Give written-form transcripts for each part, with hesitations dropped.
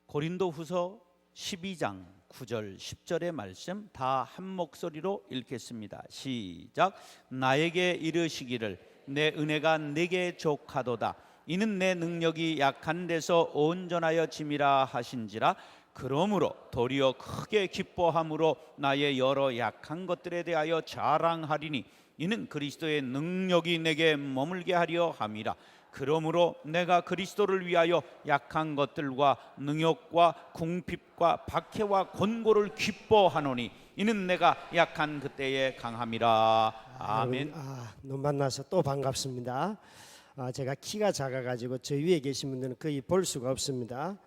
고린도후서 12장 9절 10절의 말씀 다 한 목소리로 읽겠습니다. 시작. 나에게 이르시기를 내 은혜가 내게 족하도다. 이는 내 능력이 약한 데서 온전하여 짐이라 하신지라. 그러므로 도리어 크게 기뻐함으로 나의 여러 약한 것들에 대하여 자랑하리니 이는 그리스도의 능력이 내게 머물게 하려 함이라. 그러므로 내가 그리스도를 위하여 약한 것들과 능욕과 궁핍과 박해와 곤고를 기뻐하노니 이는 내가 약한 그때에 강함이라. 아멘. 너무 만나서 또 반갑습니다. 제가 키가 작아가지고 저 위에 계신 분들은 거의 볼 수가 없습니다.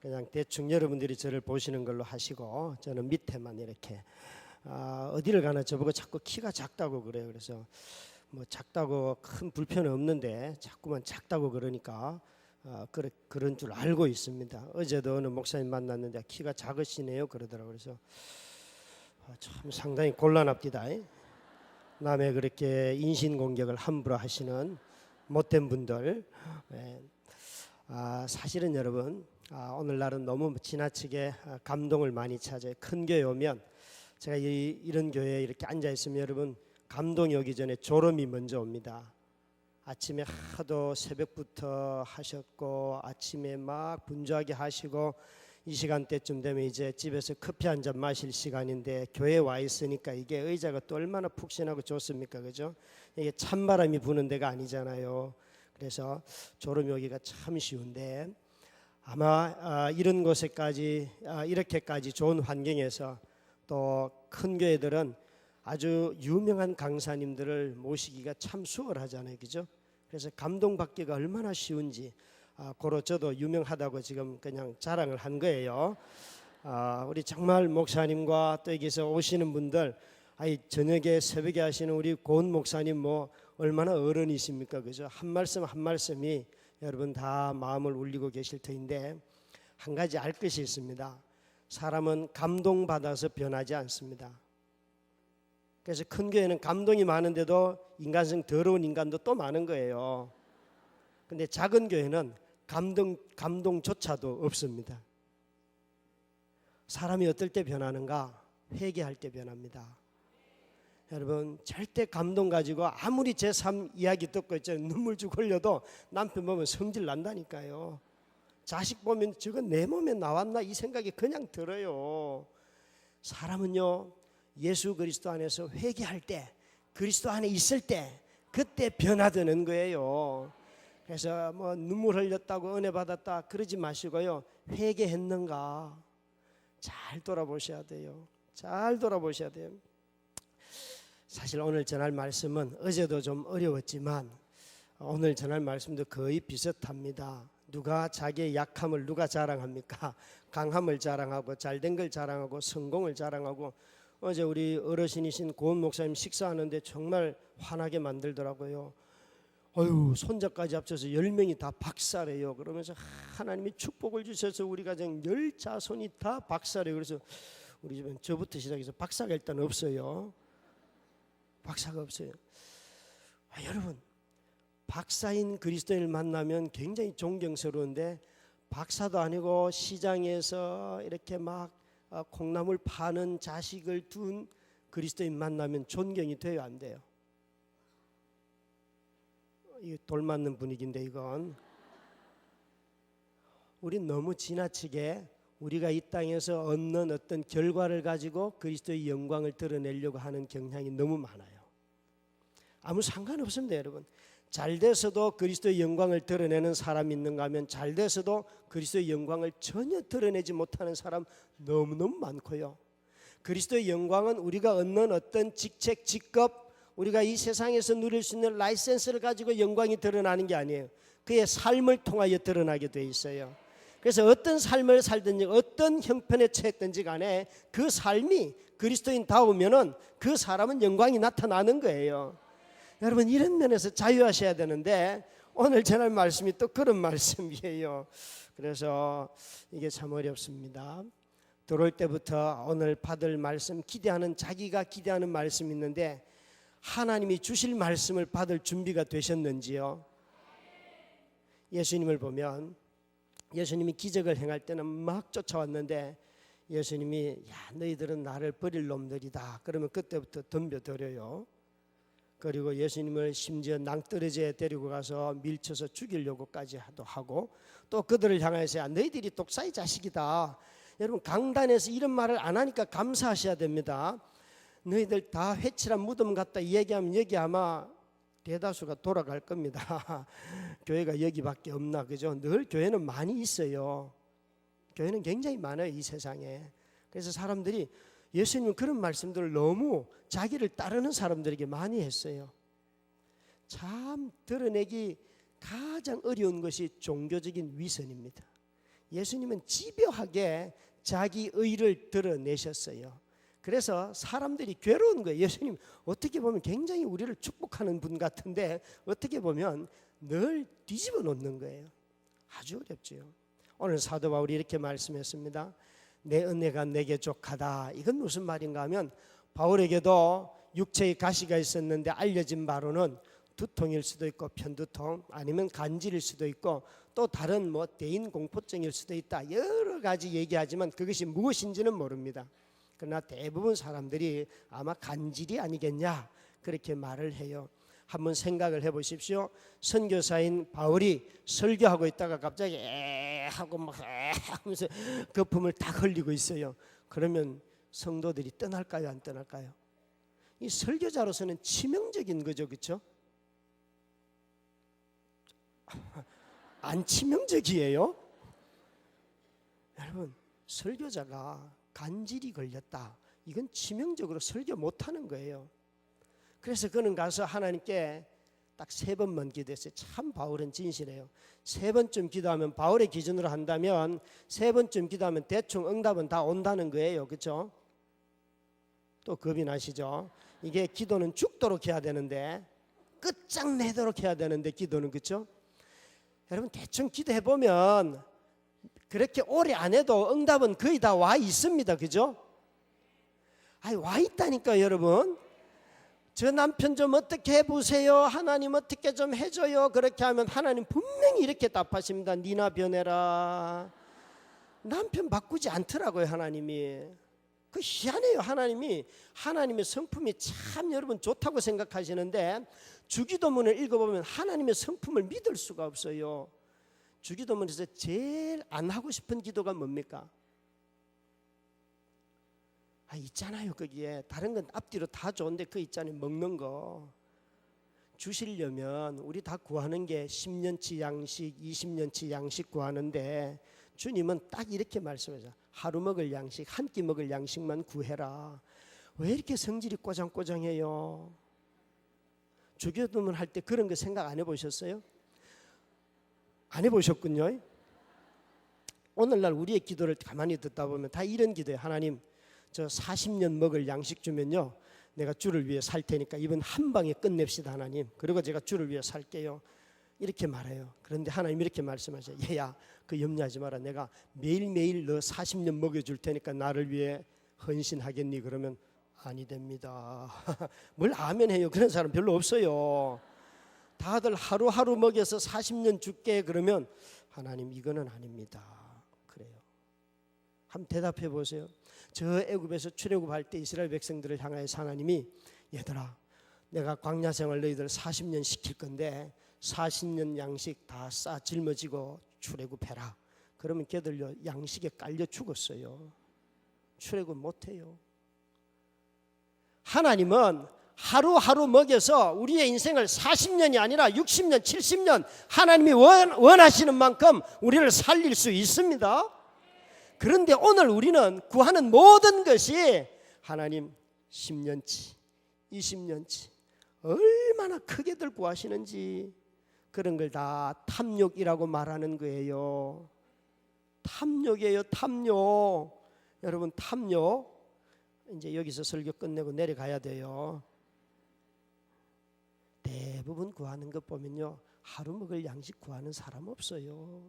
그냥 대충 여러분들이 저를 보시는 걸로 하시고 저는 밑에만 이렇게 어디를 가나 저보고 자꾸 키가 작다고 그래요. 그래서 뭐 작다고 큰 불편은 없는데 자꾸만 작다고 그러니까 그런 줄 알고 있습니다. 어제도 어느 목사님 만났는데 키가 작으시네요 그러더라고요. 그래서 참 상당히 곤란합니다. 남의 그렇게 인신공격을 함부로 하시는 못된 분들. 사실은 여러분 오늘날은 너무 지나치게 감동을 많이 찾아요. 큰 교회 오면 제가 이런 교회에 이렇게 앉아 있으면 여러분 감동이 오기 전에 졸음이 먼저 옵니다. 아침에 하도 새벽부터 하셨고 아침에 막 분주하게 하시고 이 시간대쯤 되면 이제 집에서 커피 한 잔 마실 시간인데 교회에 와 있으니까 이게 의자가 또 얼마나 푹신하고 좋습니까, 그죠? 이게 찬바람이 부는 데가 아니잖아요. 그래서 졸음이 오기가 참 쉬운데 아마 이런 곳에까지 이렇게까지 좋은 환경에서 또 큰 교회들은 아주 유명한 강사님들을 모시기가 참 수월하잖아요, 그죠? 그래서 감동받기가 얼마나 쉬운지 고로 저도 유명하다고 지금 그냥 자랑을 한 거예요. 우리 정말 목사님과 또 여기서 오시는 분들, 저녁에 새벽에 하시는 우리 고은 목사님 뭐 얼마나 어른이십니까, 그죠? 한 말씀 한 말씀이 여러분 다 마음을 울리고 계실 터인데 한 가지 알 것이 있습니다. 사람은 감동받아서 변하지 않습니다. 그래서 큰 교회는 감동이 많은데도 인간성 더러운 인간도 또 많은 거예요. 근데 작은 교회는 감동조차도 없습니다. 사람이 어떨 때 변하는가? 회개할 때 변합니다. 여러분 절대 감동 가지고 아무리 제 삶 이야기 듣고 있죠, 눈물 쭉 흘려도 남편 보면 성질 난다니까요. 자식 보면 저건 내 몸에 나왔나 이 생각이 그냥 들어요. 사람은요 예수 그리스도 안에서 회개할 때, 그리스도 안에 있을 때 그때 변화되는 거예요. 그래서 뭐 눈물 흘렸다고 은혜 받았다 그러지 마시고요, 회개했는가 잘 돌아보셔야 돼요. 잘 돌아보셔야 돼요. 사실 오늘 전할 말씀은 어제도 좀 어려웠지만 오늘 전할 말씀도 거의 비슷합니다. 누가 자기의 약함을 누가 자랑합니까? 강함을 자랑하고 잘된 걸 자랑하고 성공을 자랑하고. 어제 우리 어르신이신 고은 목사님 식사하는데 정말 화나게 만들더라고요. 손자까지 합쳐서 10명이 다 박사래요. 그러면서 하나님이 축복을 주셔서 우리 가정 10자손이 다 박사래요. 그래서 우리 집은 저부터 시작해서 박사가 일단 없어요. 박사가 없어요. 여러분 박사인 그리스도인을 만나면 굉장히 존경스러운데 박사도 아니고 시장에서 이렇게 막 콩나물 파는 자식을 둔 그리스도인 만나면 존경이 돼요, 안 돼요? 이 돌 맞는 분위기인데 이건 우린 너무 지나치게 우리가 이 땅에서 얻는 어떤 결과를 가지고 그리스도의 영광을 드러내려고 하는 경향이 너무 많아요. 아무 상관없습니다, 여러분. 잘 돼서도 그리스도의 영광을 드러내는 사람이 있는가 하면 잘 돼서도 그리스도의 영광을 전혀 드러내지 못하는 사람 너무너무 많고요. 그리스도의 영광은 우리가 얻는 어떤 직책, 직급, 우리가 이 세상에서 누릴 수 있는 라이센스를 가지고 영광이 드러나는 게 아니에요. 그의 삶을 통하여 드러나게 돼 있어요. 그래서 어떤 삶을 살든지 어떤 형편에 처했든지 간에 그 삶이 그리스도인다우면은 그 사람은 영광이 나타나는 거예요. 여러분 이런 면에서 자유하셔야 되는데 오늘 전할 말씀이 또 그런 말씀이에요. 그래서 이게 참 어렵습니다. 들어올 때부터 오늘 받을 말씀 기대하는, 자기가 기대하는 말씀이 있는데 하나님이 주실 말씀을 받을 준비가 되셨는지요? 예수님을 보면 예수님이 기적을 행할 때는 막 쫓아왔는데 예수님이 야 너희들은 나를 버릴 놈들이다. 그러면 그때부터 덤벼들어요. 그리고 예수님을 심지어 낭떠러지에 데리고 가서 밀쳐서 죽이려고까지 하고 또 그들을 향해서 야 너희들이 독사의 자식이다. 여러분 강단에서 이런 말을 안 하니까 감사하셔야 됩니다. 너희들 다 회칠한 무덤 같다 얘기하면 여기 아마 대다수가 돌아갈 겁니다. 교회가 여기밖에 없나 그죠? 늘 교회는 많이 있어요. 교회는 굉장히 많아요 이 세상에. 그래서 사람들이 예수님은 그런 말씀들을 너무 자기를 따르는 사람들에게 많이 했어요. 참 드러내기 가장 어려운 것이 종교적인 위선입니다. 예수님은 집요하게 자기 의를 드러내셨어요. 그래서 사람들이 괴로운 거예요. 예수님 어떻게 보면 굉장히 우리를 축복하는 분 같은데 어떻게 보면 늘 뒤집어 놓는 거예요. 아주 어렵죠. 오늘 사도 바울이 이렇게 말씀했습니다. 내 은혜가 내게 족하다. 이건 무슨 말인가 하면 바울에게도 육체의 가시가 있었는데 알려진 바로는 두통일 수도 있고 편두통 아니면 간질일 수도 있고 또 다른 대인공포증일 수도 있다. 여러 가지 얘기하지만 그것이 무엇인지는 모릅니다. 그러나 대부분 사람들이 아마 간질이 아니겠냐 그렇게 말을 해요. 한번 생각을 해보십시오. 선교사인 바울이 설교하고 있다가 갑자기 하고 막 하면서 거품을 딱 흘리고 있어요. 그러면 성도들이 떠날까요 안 떠날까요? 이 설교자로서는 치명적인 거죠, 그렇죠? 안 치명적이에요? 여러분 설교자가 간질이 걸렸다. 이건 치명적으로 설교 못하는 거예요. 그래서 그는 가서 하나님께 딱 3번만 기도했어요. 참 바울은 진실해요. 3번쯤 기도하면 바울의 기준으로 한다면 3번쯤 기도하면 대충 응답은 다 온다는 거예요. 그렇죠? 또 겁이 나시죠? 이게 기도는 죽도록 해야 되는데 끝장내도록 해야 되는데 기도는 그렇죠? 여러분 대충 기도해 보면 그렇게 오래 안 해도 응답은 거의 다 와 있습니다. 그죠? 아니 와 있다니까 여러분. 저 남편 좀 어떻게 해보세요. 하나님 어떻게 좀 해줘요. 그렇게 하면 하나님 분명히 이렇게 답하십니다. 니나 변해라. 남편 바꾸지 않더라고요 하나님이. 그 희한해요. 하나님의 성품이 참 여러분 좋다고 생각하시는데 주기도문을 읽어보면 하나님의 성품을 믿을 수가 없어요. 주기도문에서 제일 안 하고 싶은 기도가 뭡니까? 있잖아요. 거기에 다른 건 앞뒤로 다 좋은데 그 있잖아요. 먹는 거 주시려면 우리 다 구하는 게 10년치 양식 20년치 양식 구하는데 주님은 딱 이렇게 말씀하죠. 하루 먹을 양식 한 끼 먹을 양식만 구해라. 왜 이렇게 성질이 꼬장꼬장해요? 주기도문 할 때 그런 거 생각 안 해보셨어요? 안 해보셨군요. 오늘날 우리의 기도를 가만히 듣다 보면 다 이런 기도예요. 하나님 저 40년 먹을 양식 주면요 내가 주를 위해 살 테니까 이번 한 방에 끝냅시다 하나님. 그리고 제가 주를 위해 살게요. 이렇게 말해요. 그런데 하나님 이렇게 말씀하셔요. 얘야 그 염려하지 마라. 내가 매일매일 너 40년 먹여줄 테니까 나를 위해 헌신하겠니? 그러면 아니 됩니다. 뭘 아멘 해요. 그런 사람 별로 없어요. 다들 하루하루 먹여서 40년 줄게 그러면 하나님 이거는 아닙니다. 그래요. 한번 대답해 보세요. 저 애굽에서 출애굽할 때 이스라엘 백성들을 향하여서 하나님이 얘들아 내가 광야 생활 너희들 40년 시킬 건데 40년 양식 다 싸 짊어지고 출애굽해라. 그러면 걔들요 양식에 깔려 죽었어요. 출애굽 못해요. 하나님은 하루하루 먹여서 우리의 인생을 40년이 아니라 60년 70년 하나님이 원하시는 만큼 우리를 살릴 수 있습니다. 그런데 오늘 우리는 구하는 모든 것이 하나님 10년치 20년치 얼마나 크게들 구하시는지 그런 걸 다 탐욕이라고 말하는 거예요. 탐욕이에요. 탐욕. 여러분 탐욕. 이제 여기서 설교 끝내고 내려가야 돼요. 대부분 구하는 것 보면요 하루 먹을 양식 구하는 사람 없어요.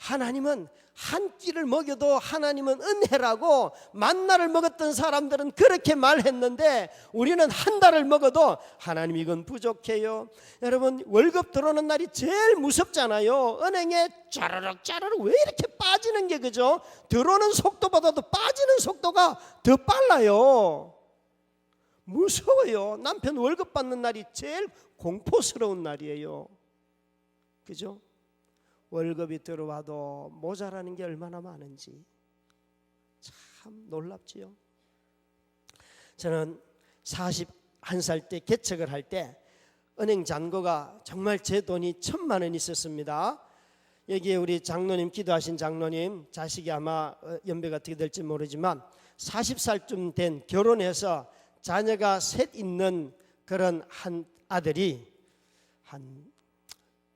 하나님은 한 끼를 먹여도 하나님은 은혜라고 만나를 먹었던 사람들은 그렇게 말했는데 우리는 한 달을 먹어도 하나님 이건 부족해요. 여러분 월급 들어오는 날이 제일 무섭잖아요. 은행에 짜르륵 짜르륵 왜 이렇게 빠지는 게 그죠? 들어오는 속도보다도 빠지는 속도가 더 빨라요. 무서워요. 남편 월급 받는 날이 제일 공포스러운 날이에요. 그죠? 월급이 들어와도 모자라는 게 얼마나 많은지 참 놀랍지요. 저는 41살 때 개척을 할 때 은행 잔고가 정말 제 돈이 1,000만 원 있었습니다. 여기에 우리 장로님, 기도하신 장로님 자식이 아마 연배가 어떻게 될지 모르지만 40살쯤 된 결혼해서 자녀가 셋 있는 그런 한 아들이 한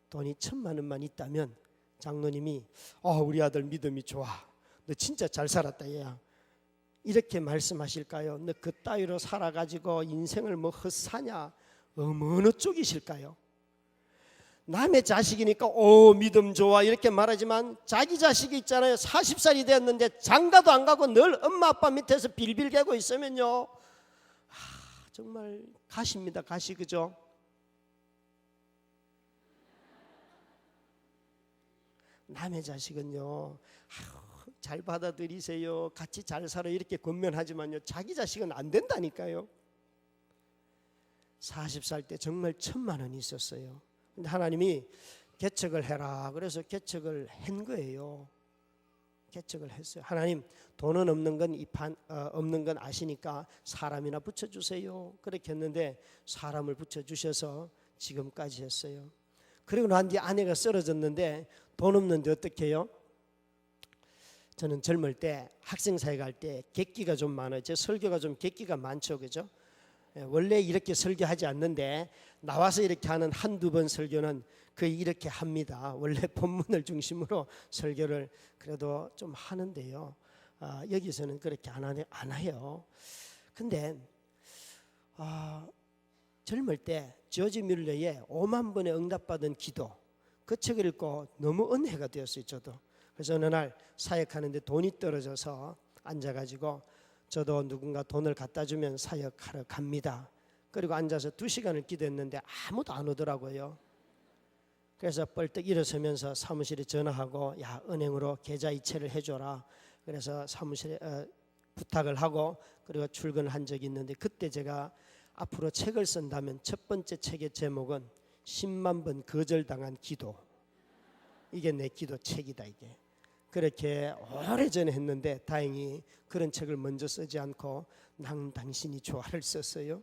돈이 1,000만 원만 있다면 장로님이 우리 아들 믿음이 좋아, 너 진짜 잘 살았다 얘야, 이렇게 말씀하실까요? 너 그 따위로 살아가지고 인생을 뭐 헛사냐, 어느 쪽이실까요? 남의 자식이니까 믿음 좋아 이렇게 말하지만 자기 자식이 있잖아요. 40살이 되었는데 장가도 안 가고 늘 엄마 아빠 밑에서 빌빌대고 있으면요 정말 가십니다. 가시. 그죠? 남의 자식은요 잘 받아들이세요, 같이 잘 살아 이렇게 권면하지만요 자기 자식은 안 된다니까요. 40살 때 정말 1,000만 원이 있었어요. 근데 하나님이 개척을 해라 그래서 개척을 한 거예요. 개척을 했어요. 하나님 돈은 없는 건 없는 건 아시니까 사람이나 붙여주세요. 그렇게 했는데 사람을 붙여주셔서 지금까지 했어요. 그리고 난 뒤에 아내가 쓰러졌는데 돈 없는데 어떻게 해요? 저는 젊을 때 학생사회 갈 때 객기가 좀 많아요. 제 설교가 좀 객기가 많죠. 그죠? 원래 이렇게 설교하지 않는데 나와서 이렇게 하는 한두 번 설교는 거의 이렇게 합니다. 원래 본문을 중심으로 설교를 그래도 좀 하는데요. 여기서는 그렇게 안 해요. 근데 젊을 때 조지 뮬러의 5만 번의 응답받은 기도 그 책을 읽고 너무 은혜가 되었어요. 저도. 그래서 어느 날 사역하는데 돈이 떨어져서 앉아가지고 저도 누군가 돈을 갖다 주면 사역하러 갑니다. 그리고 앉아서 2시간을 기도했는데 아무도 안 오더라고요. 그래서 벌떡 일어서면서 사무실에 전화하고 야 은행으로 계좌 이체를 해줘라. 그래서 사무실에 부탁을 하고 그리고 출근을 한 적이 있는데 그때 제가 앞으로 책을 쓴다면 첫 번째 책의 제목은 10만 번 거절당한 기도. 이게 내 기도 책이다. 이게 그렇게 오래전에 했는데 다행히 그런 책을 먼저 쓰지 않고 난 당신이 좋아를 썼어요.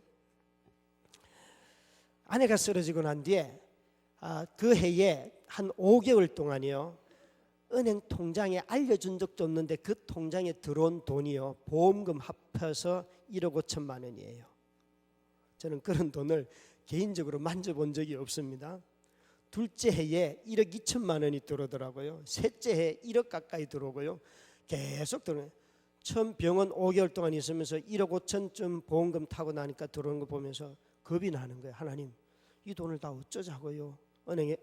아내가 쓰러지고 난 뒤에 그 해에 한 5개월 동안이요 은행 통장에 알려준 적도 없는데 그 통장에 들어온 돈이요 보험금 합해서 1억 5천만 원이에요. 저는 그런 돈을 개인적으로 만져본 적이 없습니다. 둘째 해에 1억 2천만 원이 들어오더라고요. 셋째 해에 1억 가까이 들어오고요. 계속 들어오요. 처음 병원 5개월 동안 있으면서 1억 5천쯤 보험금 타고 나니까 들어오는 거 보면서 겁이 나는 거예요. 하나님 이 돈을 다 어쩌자고요. 은행에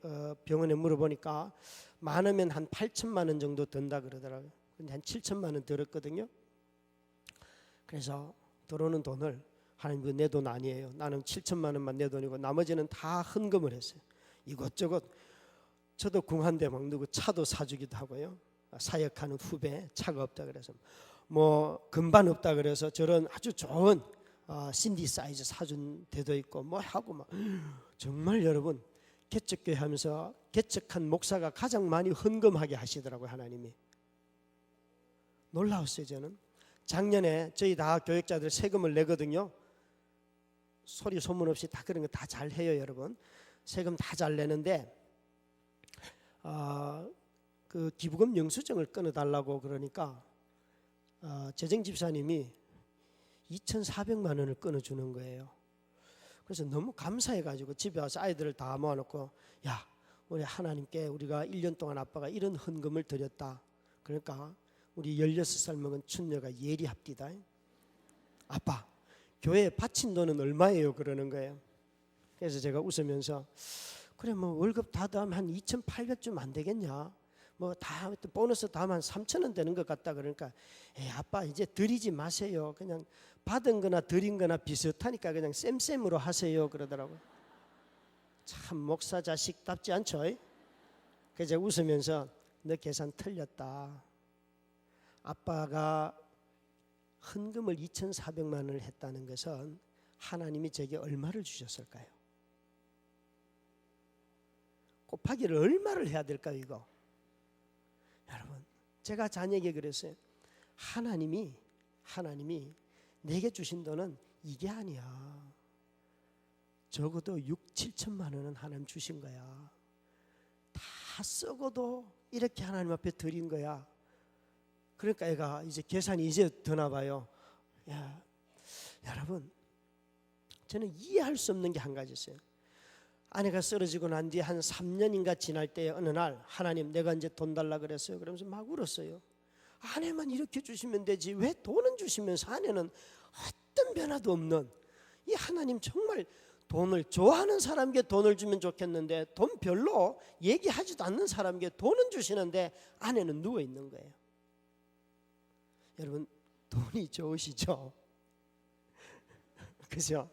병원에 물어보니까 많으면 한 8천만 원 정도 든다 그러더라고요. 근데 한 7천만 원 들었거든요. 그래서 들어오는 돈을 하나님 그 내 돈 아니에요. 나는 7천만 원만 내 돈이고 나머지는 다 헌금을 했어요. 이것저것 저도 궁한데 막 누구 차도 사주기도 하고요. 사역하는 후배 차가 없다 그래서 뭐 금반 없다 그래서 저런 아주 좋은 신디사이즈 사준 데도 있고 뭐 하고 막 정말 여러분 개척교회 하면서 개척한 목사가 가장 많이 헌금하게 하시더라고요. 하나님이 놀라웠어요. 저는 작년에 저희 다 교역자들 세금을 내거든요. 소리 소문 없이 다 그런 거 다 잘 해요. 여러분 세금 다 잘 내는데 그 기부금 영수증을 끊어달라고 그러니까 재정집사님이 2,400만 원을 끊어주는 거예요. 그래서 너무 감사해가지고 집에 와서 아이들을 다 모아놓고 야 우리 하나님께 우리가 1년 동안 아빠가 이런 헌금을 드렸다. 그러니까 우리 16살 먹은 춘녀가 예리합디다. 아빠 교회에 바친 돈은 얼마예요? 그러는 거예요. 그래서 제가 웃으면서 그래 뭐 월급 다 더하면 한 2,800쯤 안 되겠냐? 뭐 다 보너스 다음 한 3,000원 되는 것 같다. 그러니까 에이 아빠 이제 드리지 마세요. 그냥 받은 거나 드린 거나 비슷하니까 그냥 쌤쌤으로 하세요. 그러더라고요. 참 목사 자식답지 않죠? 그래서 제가 웃으면서 너 계산 틀렸다. 아빠가 헌금을 2,400만 원을 했다는 것은 하나님이 제게 얼마를 주셨을까요? 곱하기를 얼마를 해야 될까요 이거? 여러분 제가 자녀에게 그랬어요. 하나님이 내게 주신 돈은 이게 아니야. 적어도 6, 7천만 원은 하나님 주신 거야. 다 썩어도 이렇게 하나님 앞에 드린 거야. 그러니까 애가 이제 계산이 이제 드나 봐요. 야, 여러분 저는 이해할 수 없는 게 한 가지 있어요. 아내가 쓰러지고 난 뒤에 한 3년인가 지날 때 어느 날 하나님 내가 이제 돈 달라 그랬어요. 그러면서 막 울었어요. 아내만 이렇게 주시면 되지 왜 돈은 주시면서 아내는 어떤 변화도 없는 이 하나님 정말 돈을 좋아하는 사람에게 돈을 주면 좋겠는데 돈 별로 얘기하지도 않는 사람에게 돈은 주시는데 아내는 누워 있는 거예요. 여러분 돈이 좋으시죠? 그죠?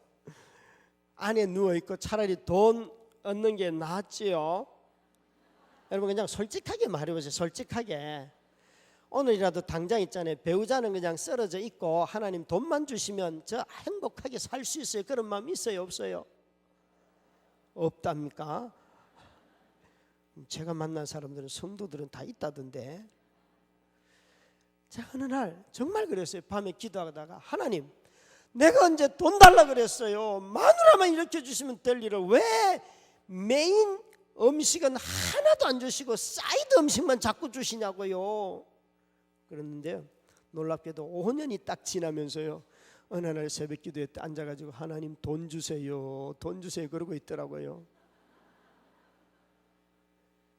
안에 누워있고 차라리 돈 얻는 게 낫지요. 여러분 그냥 솔직하게 말해보세요. 솔직하게. 오늘이라도 당장 있잖아요. 배우자는 그냥 쓰러져 있고 하나님 돈만 주시면 저 행복하게 살 수 있어요. 그런 마음 있어요? 없어요? 없답니까? 제가 만난 사람들은 성도들은 다 있다던데. 제가 어느 날 정말 그랬어요. 밤에 기도하다가 하나님 내가 언제 돈 달라 그랬어요. 마누라만 이렇게 주시면 될 일을 왜 메인 음식은 하나도 안 주시고 사이드 음식만 자꾸 주시냐고요. 그랬는데요 놀랍게도 5년이 딱 지나면서요 어느 날 새벽 기도에 앉아가지고 하나님 돈 주세요 돈 주세요 그러고 있더라고요.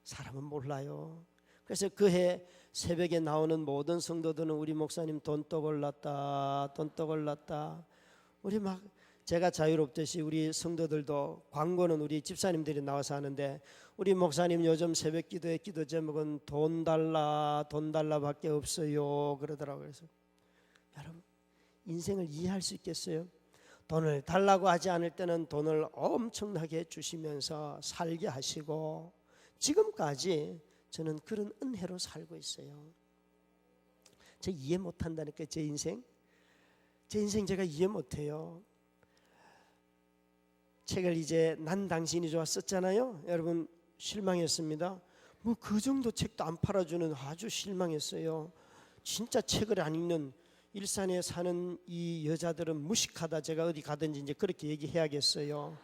사람은 몰라요. 그래서 그해 새벽에 나오는 모든 성도들은 우리 목사님 돈떡 올랐다 돈떡 올랐다. 우리 막 제가 자유롭듯이 우리 성도들도 광고는 우리 집사님들이 나와서 하는데 우리 목사님 요즘 새벽 기도의 기도 제목은 돈 달라 밖에 없어요 그러더라고요. 그래서 여러분 인생을 이해할 수 있겠어요? 돈을 달라고 하지 않을 때는 돈을 엄청나게 주시면서 살게 하시고 지금까지 저는 그런 은혜로 살고 있어요. 제가 이해 못한다니까. 제 인생 제가 이해 못해요. 책을 이제 난 당신이 좋아 썼잖아요. 여러분 실망했습니다. 뭐 그 정도 책도 안 팔아주는 아주 실망했어요. 진짜 책을 안 읽는 일산에 사는 이 여자들은 무식하다. 제가 어디 가든지 이제 그렇게 얘기해야겠어요.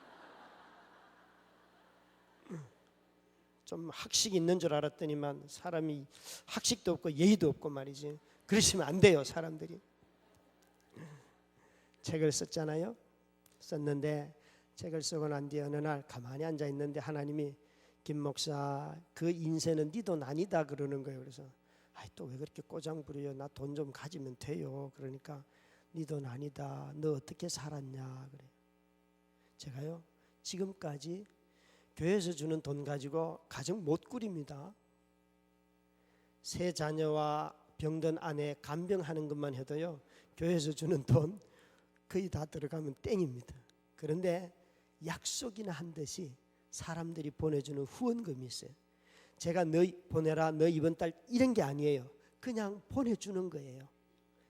좀 학식이 있는 줄 알았더니만 사람이 학식도 없고 예의도 없고 말이지. 그러시면 안 돼요 사람들이. 책을 썼잖아요. 썼는데 책을 쓰고 난 뒤에 어느 날 가만히 앉아 있는데 하나님이 김 목사 그 인생은 네 돈 아니다 그러는 거예요. 그래서 또 왜 그렇게 꼬장 부려요. 나 돈 좀 가지면 돼요. 그러니까 네 돈 아니다. 너 어떻게 살았냐 그래. 제가요 지금까지 교회에서 주는 돈 가지고 가정 못 꾸립니다. 세 자녀와 병든 아내 간병하는 것만 해도요 교회에서 주는 돈 거의 다 들어가면 땡입니다. 그런데 약속이나 한 듯이 사람들이 보내주는 후원금이 있어요. 제가 너 보내라 너 이번 달 이런 게 아니에요. 그냥 보내주는 거예요.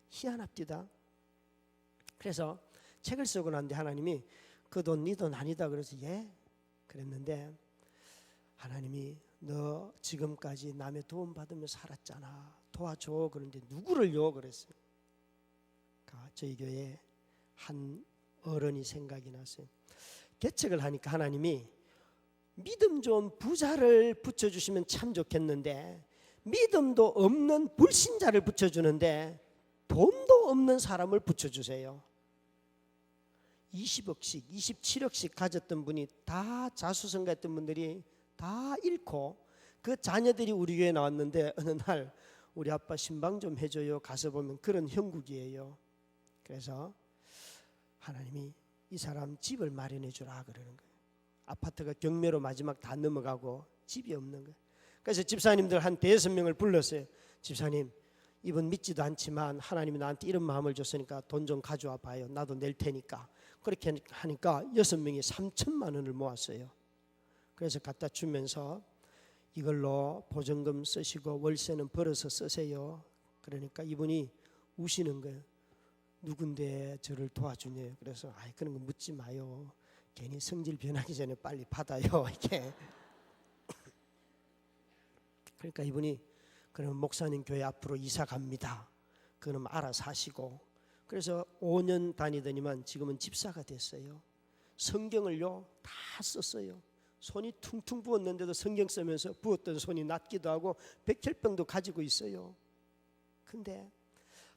희한합디다. 그래서 책을 쓰고 난 뒤에 하나님이 그 돈 네 돈 아니다 그래서 예? 그랬는데 하나님이 너 지금까지 남의 도움 받으며 살았잖아. 도와줘. 그런데 누구를요? 그랬어요. 저희 교회에 한 어른이 생각이 났어요. 개척을 하니까 하나님이 믿음 좋은 부자를 붙여주시면 참 좋겠는데 믿음도 없는 불신자를 붙여주는데 돈도 없는 사람을 붙여주세요. 20억씩 27억씩 가졌던 분이 다 자수성가했던 분들이 다 잃고 그 자녀들이 우리 교회에 나왔는데 어느 날 우리 아빠 신방 좀 해줘요. 가서 보면 그런 형국이에요. 그래서 하나님이 이 사람 집을 마련해 주라 그러는 거예요. 아파트가 경매로 마지막 다 넘어가고 집이 없는 거예요. 그래서 집사님들 한 5-6명을 불렀어요. 집사님, 이분 믿지도 않지만 하나님이 나한테 이런 마음을 줬으니까 돈 좀 가져와 봐요. 나도 낼 테니까. 그렇게 하니까 6명이 3천만 원을 모았어요. 그래서 갖다 주면서 이걸로 보증금 쓰시고 월세는 벌어서 쓰세요. 그러니까 이분이 우시는 거예요. 누군데 저를 도와주네요. 그래서 그런 거 묻지 마요. 괜히 성질 변하기 전에 빨리 받아요. 이렇게. 그러니까 이분이 그럼 목사님 교회 앞으로 이사 갑니다. 그럼 알아서 하시고. 그래서 5년 다니더니만 지금은 집사가 됐어요. 성경을요 다 썼어요. 손이 퉁퉁 부었는데도 성경 쓰면서 부었던 손이 낫기도 하고 백혈병도 가지고 있어요. 근데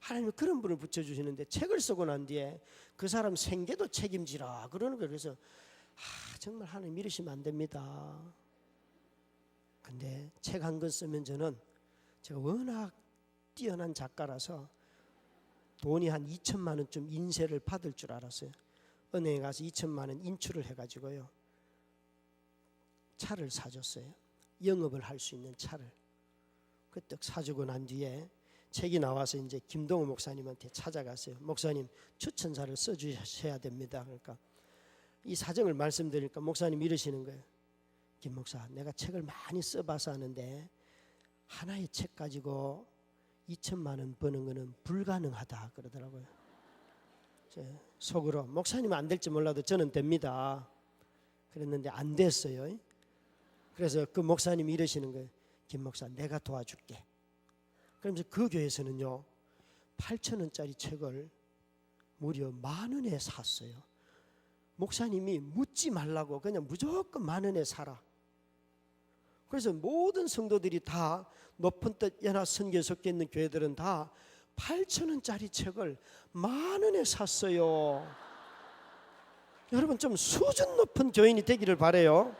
하나님은 그런 분을 붙여주시는데 책을 쓰고 난 뒤에 그 사람 생계도 책임지라 그러는 거예요. 그래서 정말 하나님 이러시면 안 됩니다. 근데 책 한 권 쓰면 저는 제가 워낙 뛰어난 작가라서 돈이 한 2천만 원쯤 인세를 받을 줄 알았어요. 은행에 가서 2천만 원 인출을 해가지고요 차를 사줬어요. 영업을 할 수 있는 차를. 그 딱 사주고 난 뒤에 책이 나와서 이제 김동호 목사님한테 찾아갔어요. 목사님 추천사를 써주셔야 됩니다. 그러니까 이 사정을 말씀드리니까 목사님 이러시는 거예요. 김 목사, 내가 책을 많이 써봐서 아는데 하나의 책 가지고 2천만 원 버는 거는 불가능하다 그러더라고요. 속으로 목사님은 안 될지 몰라도 저는 됩니다. 그랬는데 안 됐어요. 그래서 그 목사님이 이러시는 거예요. 김 목사, 내가 도와줄게. 그러면서 그 교회에서는요 8,000원짜리 책을 무려 10,000원에 샀어요. 목사님이 묻지 말라고 그냥 무조건 10,000원에 사라. 그래서 모든 성도들이 다 높은 뜻 연합 선교에 속해 있는 교회들은 다 8,000원짜리 책을 10,000원에 샀어요. 여러분 좀 수준 높은 교인이 되기를 바라요.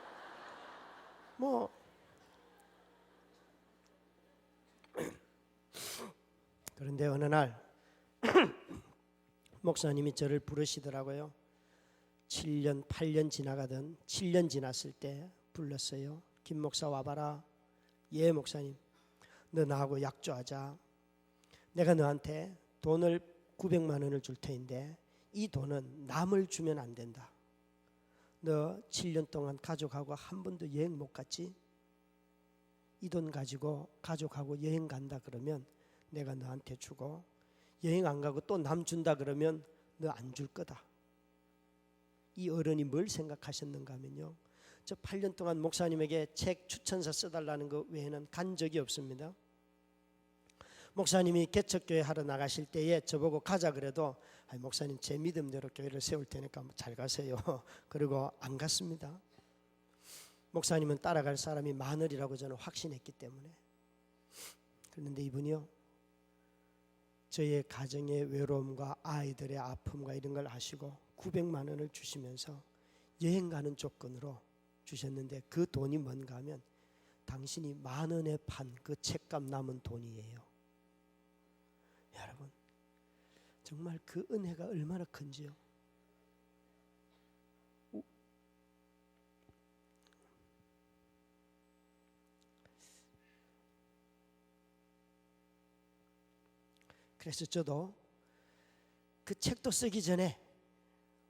그런데 어느 날 목사님이 저를 부르시더라고요. 7년 8년 지나가던 7년 지났을 때 불렀어요. 김 목사 와봐라. 예 목사님, 너 나하고 약조하자. 내가 너한테 돈을 900만 원을 줄 테인데 이 돈은 남을 주면 안 된다. 너 7년 동안 가족하고 한 번도 여행 못 갔지? 이 돈 가지고 가족하고 여행 간다 그러면 내가 너한테 주고, 여행 안 가고 또 남 준다 그러면 너 안 줄 거다. 이 어른이 뭘 생각하셨는가 하면요, 저 8년 동안 목사님에게 책 추천서 써달라는 것 외에는 간 적이 없습니다. 목사님이 개척교회 하러 나가실 때에 저보고 가자 그래도 목사님 제 믿음대로 교회를 세울 테니까 잘 가세요. 그리고 안 갔습니다. 목사님은 따라갈 사람이 많으리라고 저는 확신했기 때문에. 그런데 이분이요, 저의 가정의 외로움과 아이들의 아픔과 이런 걸 아시고 900만 원을 주시면서 여행 가는 조건으로 주셨는데, 그 돈이 뭔가 하면 당신이 10,000원에 판 그 책값 남은 돈이에요. 여러분 정말 그 은혜가 얼마나 큰지요. 그래서 저도 그 책도 쓰기 전에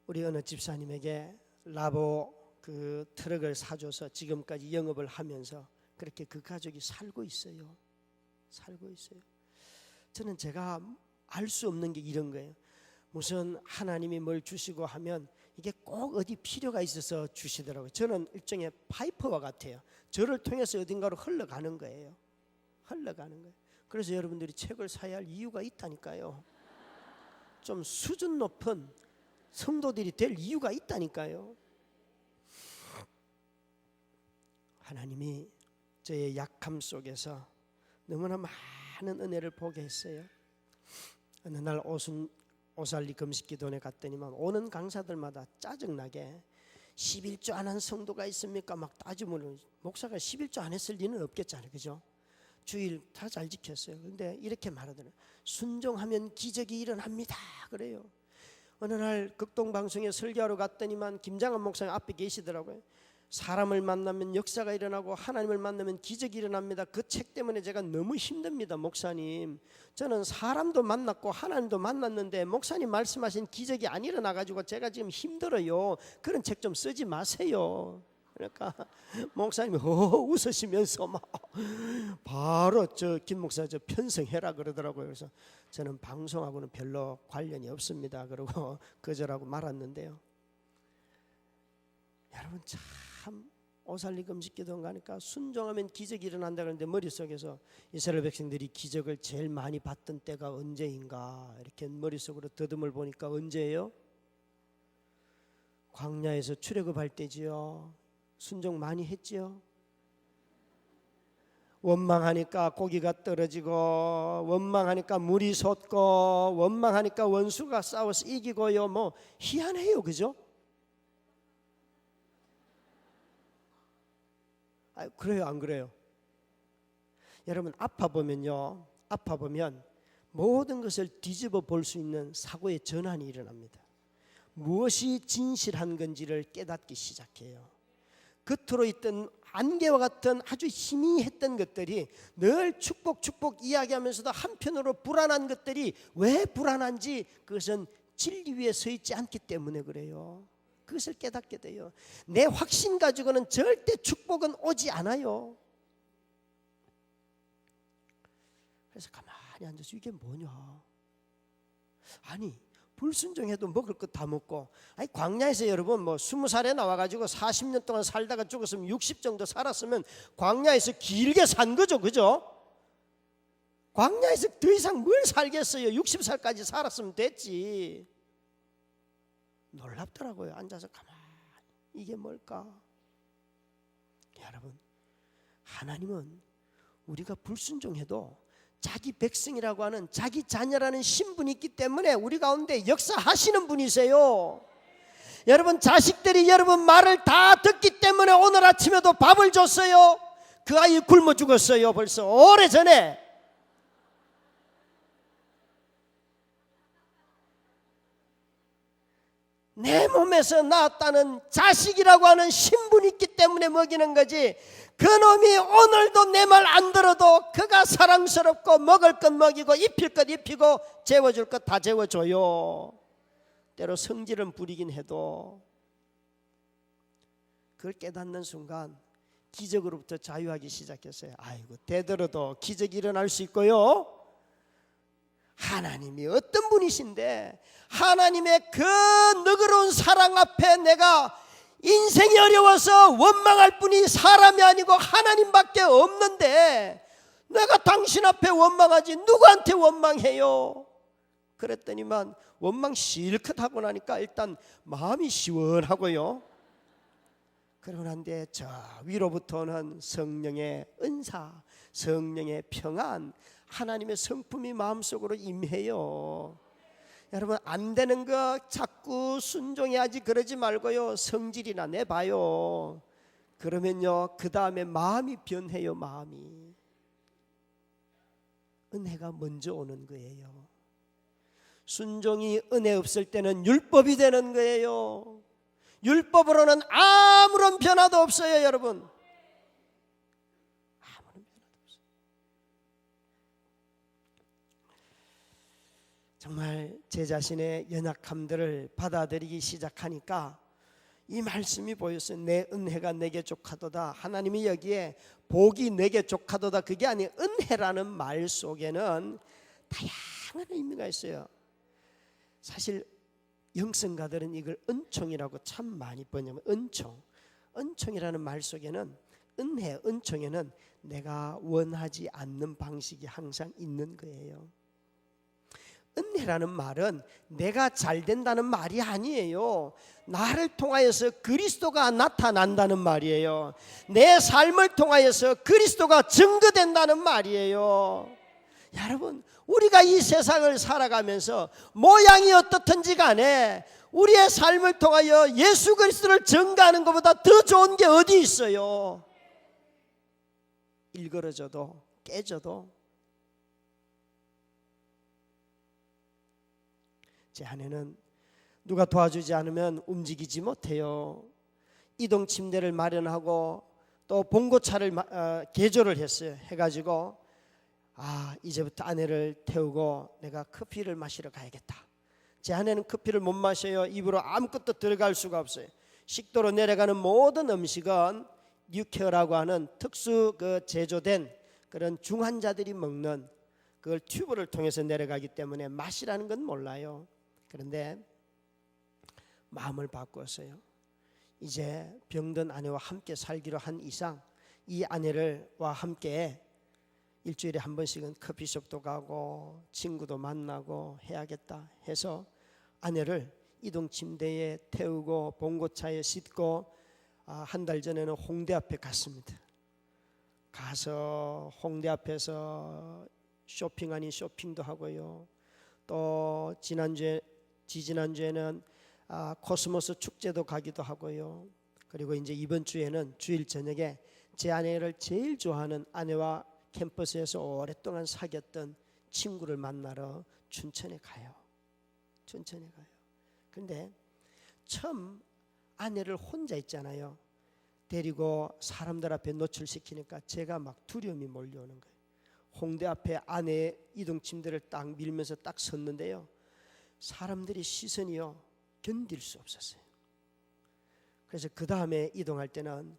우리 어느 집사님에게 라보 그 트럭을 사줘서 지금까지 영업을 하면서 그렇게 그 가족이 살고 있어요. 살고 있어요. 저는 제가 알 수 없는 게 이런 거예요. 무슨 하나님이 뭘 주시고 하면 이게 꼭 어디 필요가 있어서 주시더라고요. 저는 일종의 파이퍼와 같아요. 저를 통해서 어딘가로 흘러가는 거예요. 흘러가는 거예요. 그래서 여러분들이 책을 사야 할 이유가 있다니까요. 좀 수준 높은 성도들이 될 이유가 있다니까요. 하나님이 저의 약함 속에서 너무나 많은 은혜를 보게 했어요. 어느 날 오살리 금식기도원에 갔더니만 오는 강사들마다 짜증나게 11조 안 한 성도가 있습니까? 막 따지면 목사가 11조 안 했을 리는 없겠잖아요. 그죠? 주일 다 잘 지켰어요. 그런데 이렇게 말하더라고요. 순종하면 기적이 일어납니다. 그래요. 어느 날 극동방송에 설교하러 갔더니만 김장한 목사님 앞에 계시더라고요. 사람을 만나면 역사가 일어나고 하나님을 만나면 기적이 일어납니다. 그 책 때문에 제가 너무 힘듭니다. 목사님, 저는 사람도 만났고 하나님도 만났는데 목사님 말씀하신 기적이 안 일어나가지고 제가 지금 힘들어요. 그런 책 좀 쓰지 마세요. 그러니까 목사님이 웃으시면서 막 바로 저 김 목사 저 편성해라 그러더라고요. 그래서 저는 방송하고는 별로 관련이 없습니다. 그러고 거절하고 말았는데요. 여러분 참 오살리 금식기도 가니까 순종하면 기적이 일어난다 그러는데 머릿속에서 이스라엘 백성들이 기적을 제일 많이 봤던 때가 언제인가 이렇게 머릿속으로 더듬을 보니까 언제예요? 광야에서 출애굽할 때지요. 순종 많이 했지요. 원망하니까 고기가 떨어지고, 원망하니까 물이 솟고, 원망하니까 원수가 싸워서 이기고요. 뭐 희한해요, 그죠? 그래요, 안 그래요? 여러분 아파 보면요, 아파 보면 모든 것을 뒤집어 볼 수 있는 사고의 전환이 일어납니다. 무엇이 진실한 건지를 깨닫기 시작해요. 겉으로 있던 안개와 같은 아주 희미했던 것들이 늘 축복 이야기하면서도 한편으로 불안한 것들이 왜 불안한지 그것은 진리 위에 서 있지 않기 때문에 그래요. 그것을 깨닫게 돼요. 내 확신 가지고는 절대 축복은 오지 않아요. 그래서 가만히 앉아서 이게 뭐냐? 아니 불순종해도 먹을 것 다 먹고, 아니 광야에서 여러분 뭐 20살에 나와가지고 40년 동안 살다가 죽었으면 60 정도 살았으면 광야에서 길게 산 거죠, 그죠? 광야에서 더 이상 뭘 살겠어요? 60살까지 살았으면 됐지. 놀랍더라고요. 앉아서 가만히 이게 뭘까? 여러분 하나님은 우리가 불순종해도 자기 백성이라고 하는 자기 자녀라는 신분이 있기 때문에 우리 가운데 역사하시는 분이세요. 여러분 자식들이 여러분 말을 다 듣기 때문에 오늘 아침에도 밥을 줬어요. 그 아이 굶어 죽었어요. 벌써 오래전에. 내 몸에서 나왔다는 자식이라고 하는 신분이 있기 때문에 먹이는 거지, 그놈이 오늘도 내 말 안 들어도 그가 사랑스럽고 먹을 것 먹이고 입힐 것 입히고 재워줄 것 다 재워줘요. 때로 성질은 부리긴 해도 그걸 깨닫는 순간 기적으로부터 자유하기 시작했어요. 아이고 되더라도 기적이 일어날 수 있고요, 하나님이 어떤 분이신데 하나님의 그 너그러운 사랑 앞에 내가 인생이 어려워서 원망할 분이 사람이 아니고 하나님밖에 없는데 내가 당신 앞에 원망하지 누구한테 원망해요? 그랬더니만 원망 실컷 하고 나니까 일단 마음이 시원하고요, 그러고 난데 저 위로부터는 성령의 은사, 성령의 평안, 하나님의 성품이 마음속으로 임해요. 여러분 안 되는 거 자꾸 순종해야지 그러지 말고요, 성질이나 내봐요. 그러면요 그 다음에 마음이 변해요. 마음이 은혜가 먼저 오는 거예요. 순종이 은혜 없을 때는 율법이 되는 거예요. 율법으로는 아무런 변화도 없어요. 여러분 아무런 변화도 없어요. 정말 제 자신의 연약함들을 받아들이기 시작하니까 이 말씀이 보였어요. 내 은혜가 내게 족하도다. 하나님이 여기에 복이 내게 족하도다, 그게 아닌 은혜라는 말 속에는 다양한 의미가 있어요. 사실 영성가들은 이걸 은총이라고 참 많이 번역해요. 은총이라는 말 속에는 은혜, 은총에는 내가 원하지 않는 방식이 항상 있는 거예요. 은혜라는 말은 내가 잘 된다는 말이 아니에요. 나를 통하여서 그리스도가 나타난다는 말이에요. 내 삶을 통하여서 그리스도가 증거된다는 말이에요. 여러분 우리가 이 세상을 살아가면서 모양이 어떻든지 간에 우리의 삶을 통하여 예수 그리스도를 증거하는 것보다 더 좋은 게 어디 있어요? 일그러져도 깨져도 제 안에는 누가 도와주지 않으면 움직이지 못해요. 이동 침대를 마련하고 또 봉고차를 개조를 했어요. 해가지고 이제부터 아내를 태우고 내가 커피를 마시러 가야겠다. 제 아내는 커피를 못 마셔요. 입으로 아무것도 들어갈 수가 없어요. 식도로 내려가는 모든 음식은 뉴케어라고 하는 특수 제조된 그런 중환자들이 먹는 그걸 튜브를 통해서 내려가기 때문에 맛이라는 건 몰라요. 그런데 마음을 바꾸었어요. 이제 병든 아내와 함께 살기로 한 이상 이 아내와 함께 일주일에 한 번씩은 커피숍도 가고 친구도 만나고 해야겠다 해서 아내를 이동 침대에 태우고 봉고차에 싣고 한 달 전에는 홍대 앞에 갔습니다. 가서 홍대 앞에서 쇼핑 아닌 쇼핑도 하고요. 또 지지난주에는 코스모스 축제도 가기도 하고요. 그리고 이제 이번 주에는 주일 저녁에 제 아내를 제일 좋아하는 아내와 캠퍼스에서 오랫동안 사귀었던 친구를 만나러 춘천에 가요. 그런데 처음 아내를 혼자 있잖아요. 데리고 사람들 앞에 노출시키니까 제가 막 두려움이 몰려오는 거예요. 홍대 앞에 아내의 이동 침대를 딱 밀면서 딱 섰는데요. 사람들이 시선이요 견딜 수 없었어요. 그래서 그 다음에 이동할 때는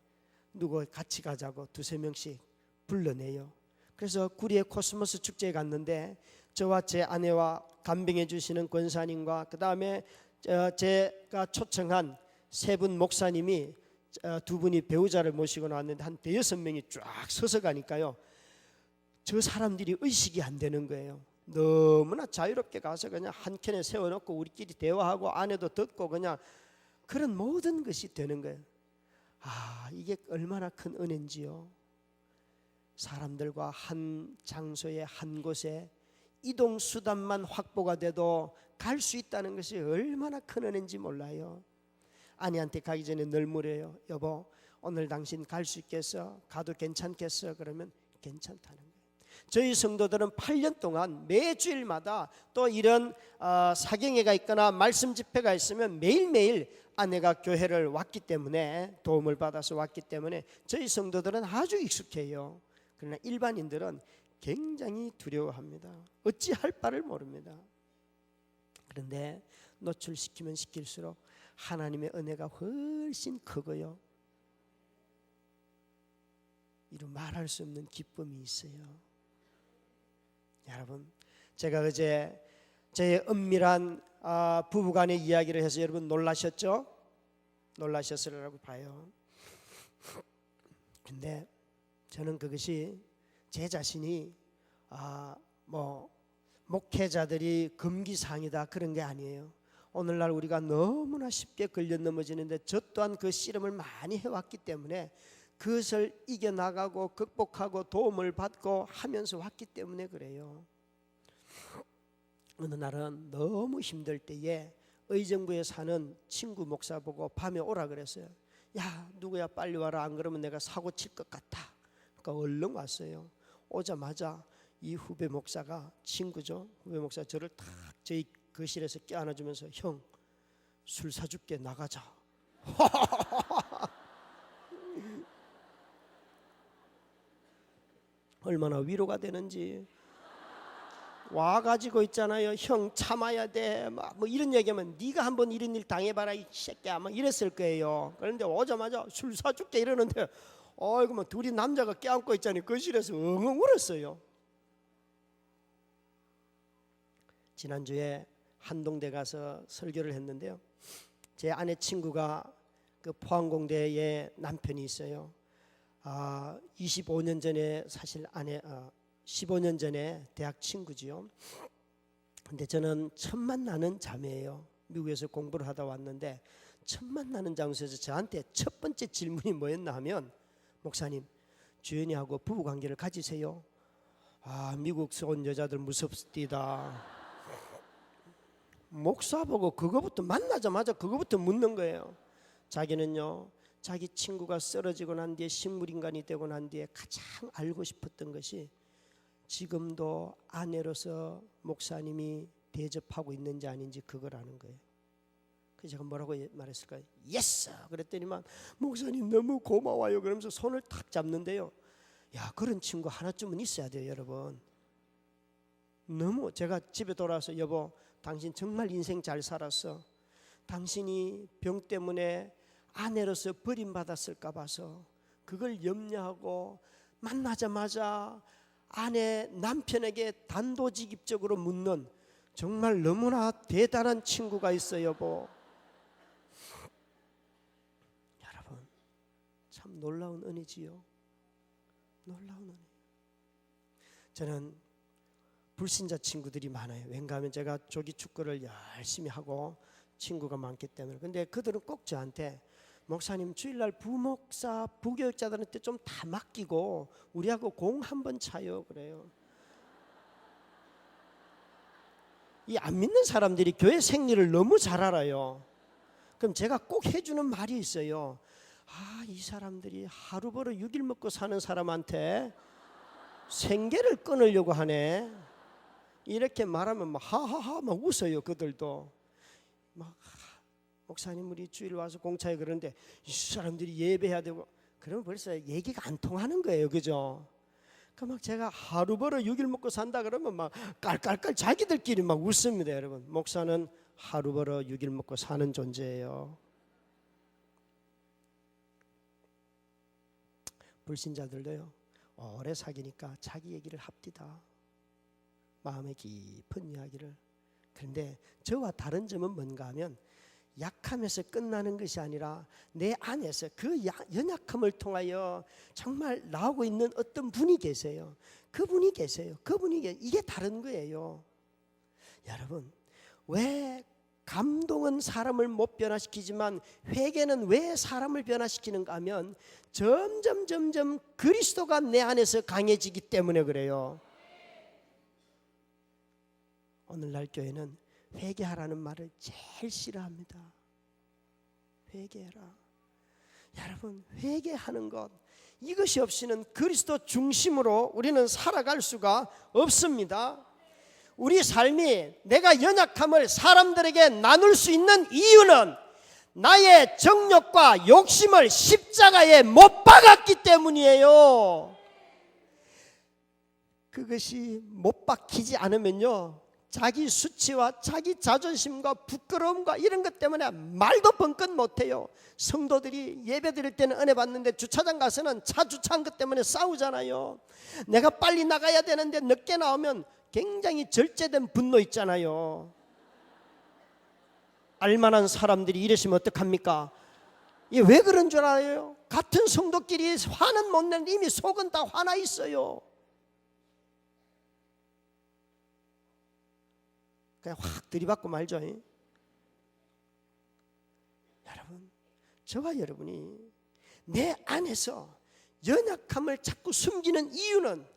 누구 같이 가자고 두세 명씩 불러내요. 그래서 구리의 코스모스 축제에 갔는데 저와 제 아내와 간병해 주시는 권사님과 그 다음에 제가 초청한 세 분 목사님이 두 분이 배우자를 모시고 나왔는데 한 대여섯 명이 쫙 서서 가니까요. 저 사람들이 의식이 안 되는 거예요. 너무나 자유롭게 가서 그냥 한 켠에 세워놓고 우리끼리 대화하고 아내도 듣고 그냥 그런 모든 것이 되는 거예요. 이게 얼마나 큰 은혜인지요. 사람들과 한 장소에 한 곳에 이동 수단만 확보가 돼도 갈 수 있다는 것이 얼마나 큰 은혜인지 몰라요. 아내한테 가기 전에 늘 물어요. 여보, 오늘 당신 갈 수 있겠어? 가도 괜찮겠어? 그러면 괜찮다는 거예요. 저희 성도들은 8년 동안 매주일마다 또 이런 사경회가 있거나 말씀 집회가 있으면 매일매일 아내가 교회를 왔기 때문에 도움을 받아서 왔기 때문에 저희 성도들은 아주 익숙해요. 그러나 일반인들은 굉장히 두려워합니다. 어찌할 바를 모릅니다. 그런데 노출시키면 시킬수록 하나님의 은혜가 훨씬 크고요. 이루 말할 수 없는 기쁨이 있어요. 여러분, 제가 어제 제 은밀한 부부간의 이야기를 해서 여러분 놀라셨죠? 놀라셨으리라고 봐요. 근데 저는 그것이 제 자신이 목회자들이 금기사항이다 그런 게 아니에요. 오늘날 우리가 너무나 쉽게 걸려 넘어지는데 저 또한 그 씨름을 많이 해왔기 때문에 그것을 이겨나가고 극복하고 도움을 받고 하면서 왔기 때문에 그래요. 어느 날은 너무 힘들 때에 의정부에 사는 친구 목사 보고 밤에 오라 그랬어요. 야, 누구야 빨리 와라, 안 그러면 내가 사고 칠 것 같다. 그러니까 얼른 왔어요. 오자마자 이 후배 목사가, 친구죠, 후배 목사 저를 탁 저희 거실에서 껴안아주면서 형, 술 사줄게, 나가자. 얼마나 위로가 되는지. 와가지고 있잖아요. 형 참아야 돼. 뭐 이런 얘기하면 네가 한번 이런 일 당해봐라 이 새끼야. 막 이랬을 거예요. 그런데 오자마자 술 사줄게 이러는데, 어이구 뭐 둘이 남자가 껴안고 있잖아요. 거실에서 엉엉 울었어요. 지난주에 한동대 가서 설교를 했는데요. 제 아내 친구가 그 포항공대에 남편이 있어요. 25년 전에 사실 15년 전에 대학 친구지요. 근데 저는 처음 만나는 자매예요. 미국에서 공부를 하다 왔는데 처음 만나는 장소에서 저한테 첫 번째 질문이 뭐였나 하면, 목사님, 주연이하고 부부 관계를 가지세요? 미국에서 온 여자들 무섭디다. 목사 보고 그거부터 만나자마자 그거부터 묻는 거예요. 자기는요, 자기 친구가 쓰러지고 난 뒤에 식물인간이 되고 난 뒤에 가장 알고 싶었던 것이 지금도 아내로서 목사님이 대접하고 있는지 아닌지 그걸 아는 거예요. 그래서 제가 뭐라고 말했을까요? 예스! 그랬더니만 목사님 너무 고마워요 그러면서 손을 탁 잡는데요. 야, 그런 친구 하나쯤은 있어야 돼요, 여러분. 너무 제가 집에 돌아와서 여보, 당신 정말 인생 잘 살았어. 당신이 병 때문에 아내로서 버림받았을까 봐서 그걸 염려하고 만나자마자 아내 남편에게 단도직입적으로 묻는 정말 너무나 대단한 친구가 있어요, 여보. 여러분, 참 놀라운 은혜지요. 놀라운 은혜. 저는 불신자 친구들이 많아요. 왠가 하면 제가 조기 축구를 열심히 하고 친구가 많기 때문에. 근데 그들은 꼭 저한테 목사님 주일날 부목사 부교육자들한테 좀 다 맡기고 우리하고 공 한번 차요 그래요. 이 안 믿는 사람들이 교회 생리를 너무 잘 알아요. 그럼 제가 꼭 해주는 말이 있어요. 아, 이 사람들이 하루 벌어 6일 먹고 사는 사람한테 생계를 끊으려고 하네. 이렇게 말하면 막 하하하 막 웃어요. 그들도 막 목사님 우리 주일 와서 공차에 그러는데 이 사람들이 예배해야 되고 그러면 벌써 얘기가 안 통하는 거예요, 그죠? 막 제가 하루 벌어 6일 먹고 산다 그러면 막 깔깔깔 자기들끼리 막 웃습니다, 여러분. 목사는 하루 벌어 6일 먹고 사는 존재예요. 불신자들도요, 오래 사귀니까 자기 얘기를 합디다. 마음의 깊은 이야기를. 그런데 저와 다른 점은 뭔가 하면 약함에서 끝나는 것이 아니라 내 안에서 그 연약함을 통하여 정말 나오고 있는 어떤 분이 계세요. 그분이 계세요. 이게 다른 거예요. 여러분, 왜 감동은 사람을 못 변화시키지만 회개는 왜 사람을 변화시키는가 하면 점점 그리스도가 내 안에서 강해지기 때문에 그래요. 오늘날 교회는 회개하라는 말을 제일 싫어합니다. 회개해라. 여러분, 회개하는 것, 이것이 없이는 그리스도 중심으로 우리는 살아갈 수가 없습니다. 우리 삶이 내가 연약함을 사람들에게 나눌 수 있는 이유는 나의 정욕과 욕심을 십자가에 못 박았기 때문이에요. 그것이 못 박히지 않으면요, 자기 수치와 자기 자존심과 부끄러움과 이런 것 때문에 말도 번껏 못해요. 성도들이 예배 드릴 때는 은혜 받는데 주차장 가서는 차 주차한 것 때문에 싸우잖아요. 내가 빨리 나가야 되는데 늦게 나오면 굉장히 절제된 분노 있잖아요. 알만한 사람들이 이러시면 어떡합니까? 이게 왜 그런 줄 알아요? 같은 성도끼리 화는 못 내는데 이미 속은 다 화나 있어요. 그냥 확 들이받고 말죠. 여러분, 저와 여러분이 내 안에서 연약함을 자꾸 숨기는 이유는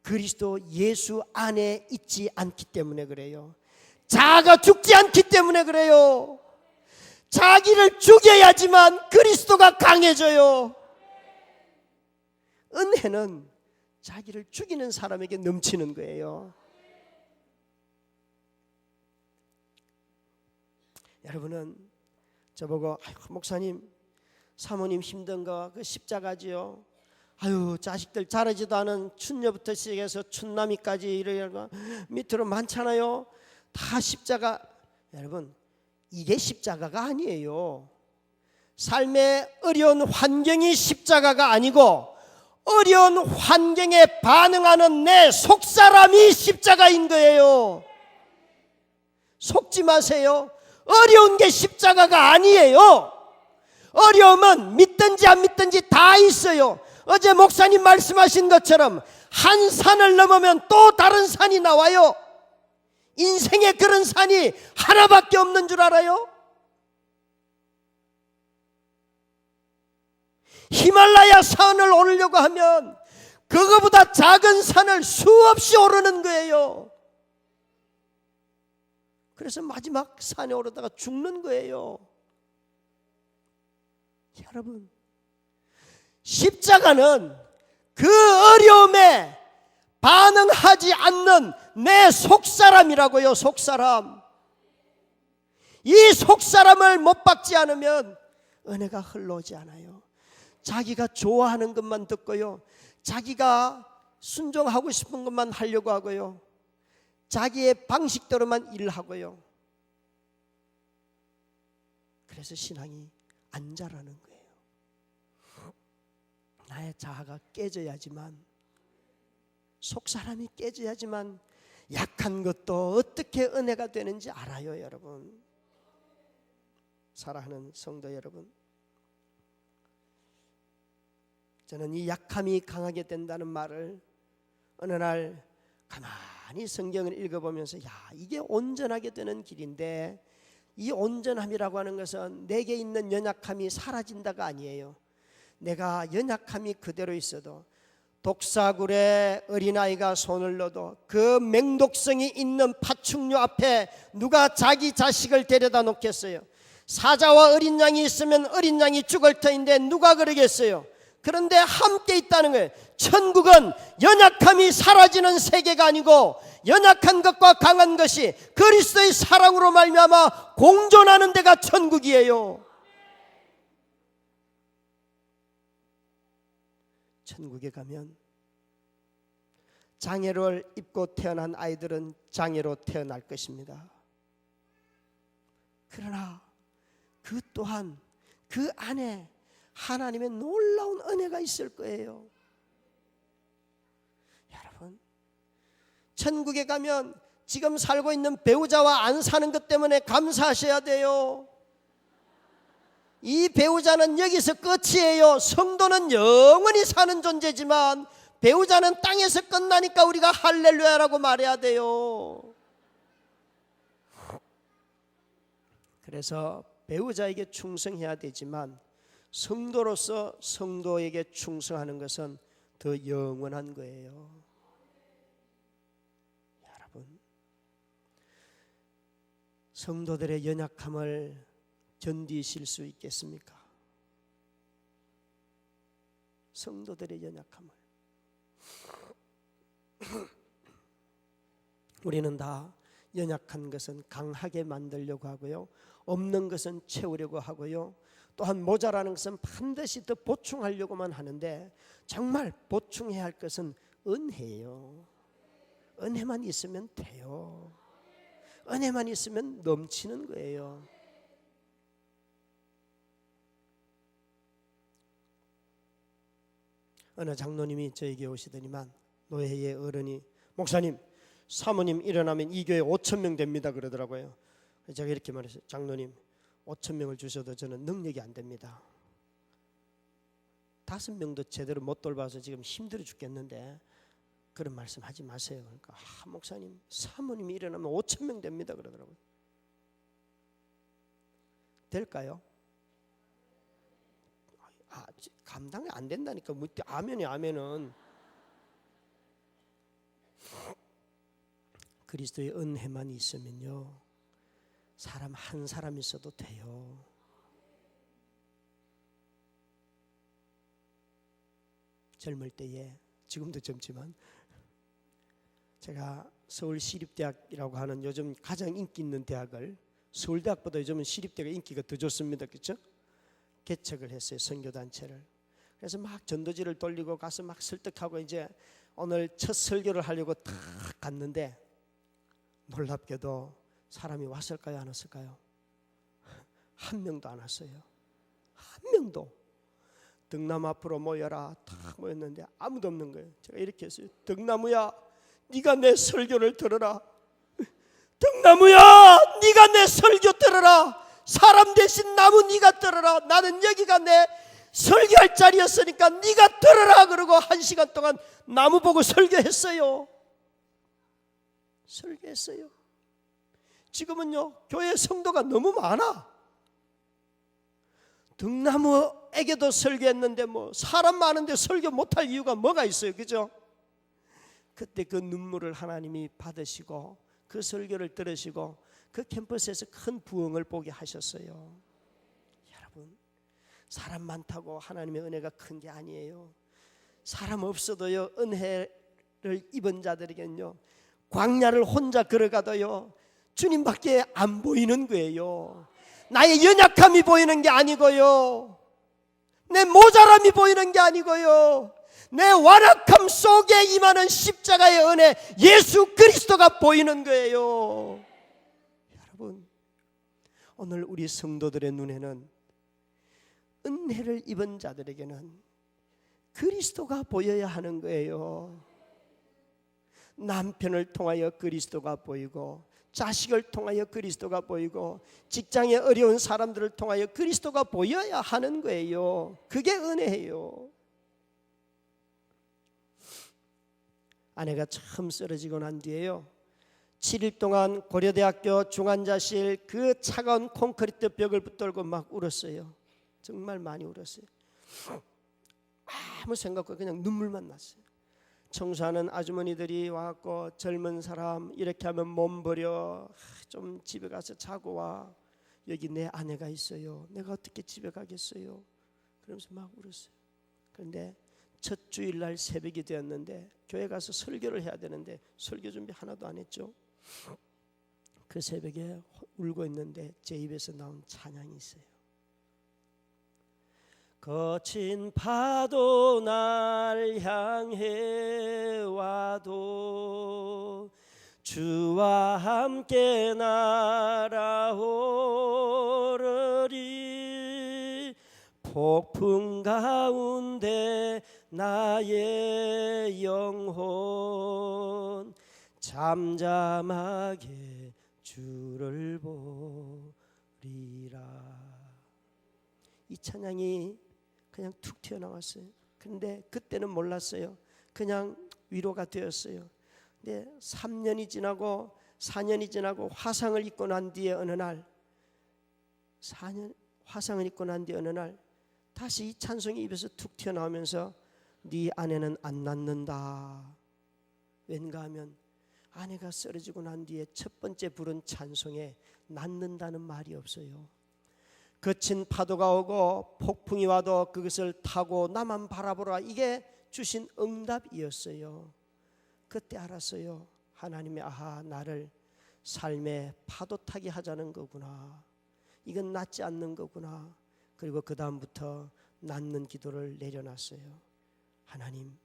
그리스도 예수 안에 있지 않기 때문에 그래요. 자아가 죽지 않기 때문에 그래요. 자기를 죽여야지만 그리스도가 강해져요. 은혜는 자기를 죽이는 사람에게 넘치는 거예요. 여러분은 저보고 목사님 사모님 힘든 거 그 십자가지요. 아유, 자식들 자라지도 않은 춘녀부터 시작해서 춘남이까지 이러고 밑으로 많잖아요. 다 십자가. 여러분, 이게 십자가가 아니에요. 삶의 어려운 환경이 십자가가 아니고 어려운 환경에 반응하는 내 속사람이 십자가인 거예요. 속지 마세요. 어려운 게 십자가가 아니에요. 어려움은 믿든지 안 믿든지 다 있어요. 어제 목사님 말씀하신 것처럼 한 산을 넘으면 또 다른 산이 나와요. 인생에 그런 산이 하나밖에 없는 줄 알아요? 히말라야 산을 오르려고 하면 그거보다 작은 산을 수없이 오르는 거예요. 그래서 마지막 산에 오르다가 죽는 거예요. 여러분, 십자가는 그 어려움에 반응하지 않는 내 속사람이라고요. 속사람. 이 속사람을 못 박지 않으면 은혜가 흘러오지 않아요. 자기가 좋아하는 것만 듣고요, 자기가 순종하고 싶은 것만 하려고 하고요, 자기의 방식대로만 일하고요. 그래서 신앙이 안 자라는 거예요. 나의 자아가 깨져야지만, 속사람이 깨져야지만 약한 것도 어떻게 은혜가 되는지 알아요. 여러분, 사랑하는 성도 여러분, 저는 이 약함이 강하게 된다는 말을 어느 날 가만히 성경을 읽어보면서, 야, 이게 온전하게 되는 길인데, 이 온전함이라고 하는 것은 내게 있는 연약함이 사라진다가 아니에요. 내가 연약함이 그대로 있어도, 독사굴에 어린아이가 손을 넣어도 그 맹독성이 있는 파충류 앞에 누가 자기 자식을 데려다 놓겠어요? 사자와 어린 양이 있으면 어린 양이 죽을 터인데 누가 그러겠어요? 그런데 함께 있다는 거예요. 천국은 연약함이 사라지는 세계가 아니고, 연약한 것과 강한 것이 그리스도의 사랑으로 말미암아 공존하는 데가 천국이에요. 천국에 가면 장애를 입고 태어난 아이들은 장애로 태어날 것입니다. 그러나 그 또한 그 안에 하나님의 놀라운 은혜가 있을 거예요. 여러분, 천국에 가면 지금 살고 있는 배우자와 안 사는 것 때문에 감사하셔야 돼요. 이 배우자는 여기서 끝이에요. 성도는 영원히 사는 존재지만 배우자는 땅에서 끝나니까 우리가 할렐루야라고 말해야 돼요. 그래서 배우자에게 충성해야 되지만 성도로서 성도에게 충성하는 것은 더 영원한 거예요. 여러분, 성도들의 연약함을 견디실 수 있겠습니까? 성도들의 연약함을. 우리는 다 연약한 것은 강하게 만들려고 하고요, 없는 것은 채우려고 하고요, 또한 모자라는 것은 반드시 더 보충하려고만 하는데, 정말 보충해야 할 것은 은혜예요. 은혜만 있으면 돼요. 은혜만 있으면 넘치는 거예요. 어느 장로님이 저에게 오시더니만, 노회의 어른이, 목사님, 사모님 일어나면 이 교회 5,000명 됩니다 그러더라고요. 제가 이렇게 말했어요. 장로님, 5,000명을 주셔도 저는 능력이 안 됩니다. 5명도 제대로 못 돌봐서 지금 힘들어 죽겠는데 그런 말씀 하지 마세요. 그러니까, 목사님, 사모님이 일어나면 5,000명 됩니다 그러더라고요. 될까요? 감당이 안 된다니까. 뭐 아멘이 아멘은. 그리스도의 은혜만 있으면요, 사람 한 사람 있어도 돼요. 젊을 때에, 지금도 젊지만, 제가 서울시립대학이라고 하는 요즘 가장 인기 있는 대학을, 서울대학보다 요즘은 시립대가 인기가 더 좋습니다. 그렇죠? 개척을 했어요. 선교단체를. 그래서 막 전도지를 돌리고 가서 막 설득하고, 이제 오늘 첫 설교를 하려고 탁 갔는데 놀랍게도 사람이 왔을까요, 안 왔을까요? 한 명도 안 왔어요. 한 명도. 등나무 앞으로 모여라 탁 모였는데 아무도 없는 거예요. 제가 이렇게 했어요. 등나무야, 네가 내 설교를 들어라. 등나무야, 네가 내 설교 들어라. 사람 대신 나무 네가 들어라. 나는 여기가 내 설교할 자리였으니까 네가 들어라. 그러고 1시간 동안 나무 보고 설교했어요. 설교했어요. 지금은요, 교회 성도가 너무 많아. 등나무에게도 설교했는데 뭐 사람 많은데 설교 못할 이유가 뭐가 있어요, 그죠? 그때 그 눈물을 하나님이 받으시고 그 설교를 들으시고 그 캠퍼스에서 큰 부흥을 보게 하셨어요. 여러분, 사람 많다고 하나님의 은혜가 큰 게 아니에요. 사람 없어도요, 은혜를 입은 자들에게는요, 광야를 혼자 걸어가도요, 주님밖에 안 보이는 거예요. 나의 연약함이 보이는 게 아니고요, 내 모자람이 보이는 게 아니고요, 내 완악함 속에 임하는 십자가의 은혜, 예수 그리스도가 보이는 거예요. 여러분, 오늘 우리 성도들의 눈에는, 은혜를 입은 자들에게는 그리스도가 보여야 하는 거예요. 남편을 통하여 그리스도가 보이고, 자식을 통하여 그리스도가 보이고, 직장에 어려운 사람들을 통하여 그리스도가 보여야 하는 거예요. 그게 은혜예요. 아내가 처음 쓰러지고 난 뒤에요, 7일 동안 고려대학교 중환자실 그 차가운 콘크리트 벽을 붙들고 막 울었어요. 정말 많이 울었어요. 아무 생각 없고 그냥 눈물만 났어요. 청소하는 아주머니들이 와갖고, 젊은 사람 이렇게 하면 몸 버려, 좀 집에 가서 자고 와, 여기 내 아내가 있어요, 내가 어떻게 집에 가겠어요, 그러면서 막 울었어요. 그런데 첫 주일날 새벽이 되었는데 교회 가서 설교를 해야 되는데 설교 준비 하나도 안 했죠. 그 새벽에 울고 있는데 제 입에서 나온 찬양이 있어요. 거친 파도 날 향해 와도 주와 함께 날아오르리. 폭풍 가운데 나의 영혼 잠잠하게 주를 보리라. 이 찬양이 그냥 툭 튀어나왔어요. 근데 그때는 몰랐어요. 그냥 위로가 되었어요. 근데 3년이 지나고 4년이 지나고 화상을 입고 난 뒤에 어느 날, 화상을 입고 난 뒤에 어느 날 다시 이 찬송이 입에서 툭 튀어나오면서 네 아내는 안 낫는다. 왠가 하면 아내가 쓰러지고 난 뒤에 첫 번째 부른 찬송에 낫는다는 말이 없어요. 거친 파도가 오고 폭풍이 와도 그것을 타고 나만 바라보라, 이게 주신 응답이었어요. 그때 알았어요. 하나님이 나를 삶의 파도 타기 하자는 거구나. 이건 낫지 않는 거구나. 그리고 그 다음부터 낫는 기도를 내려놨어요. 하나님,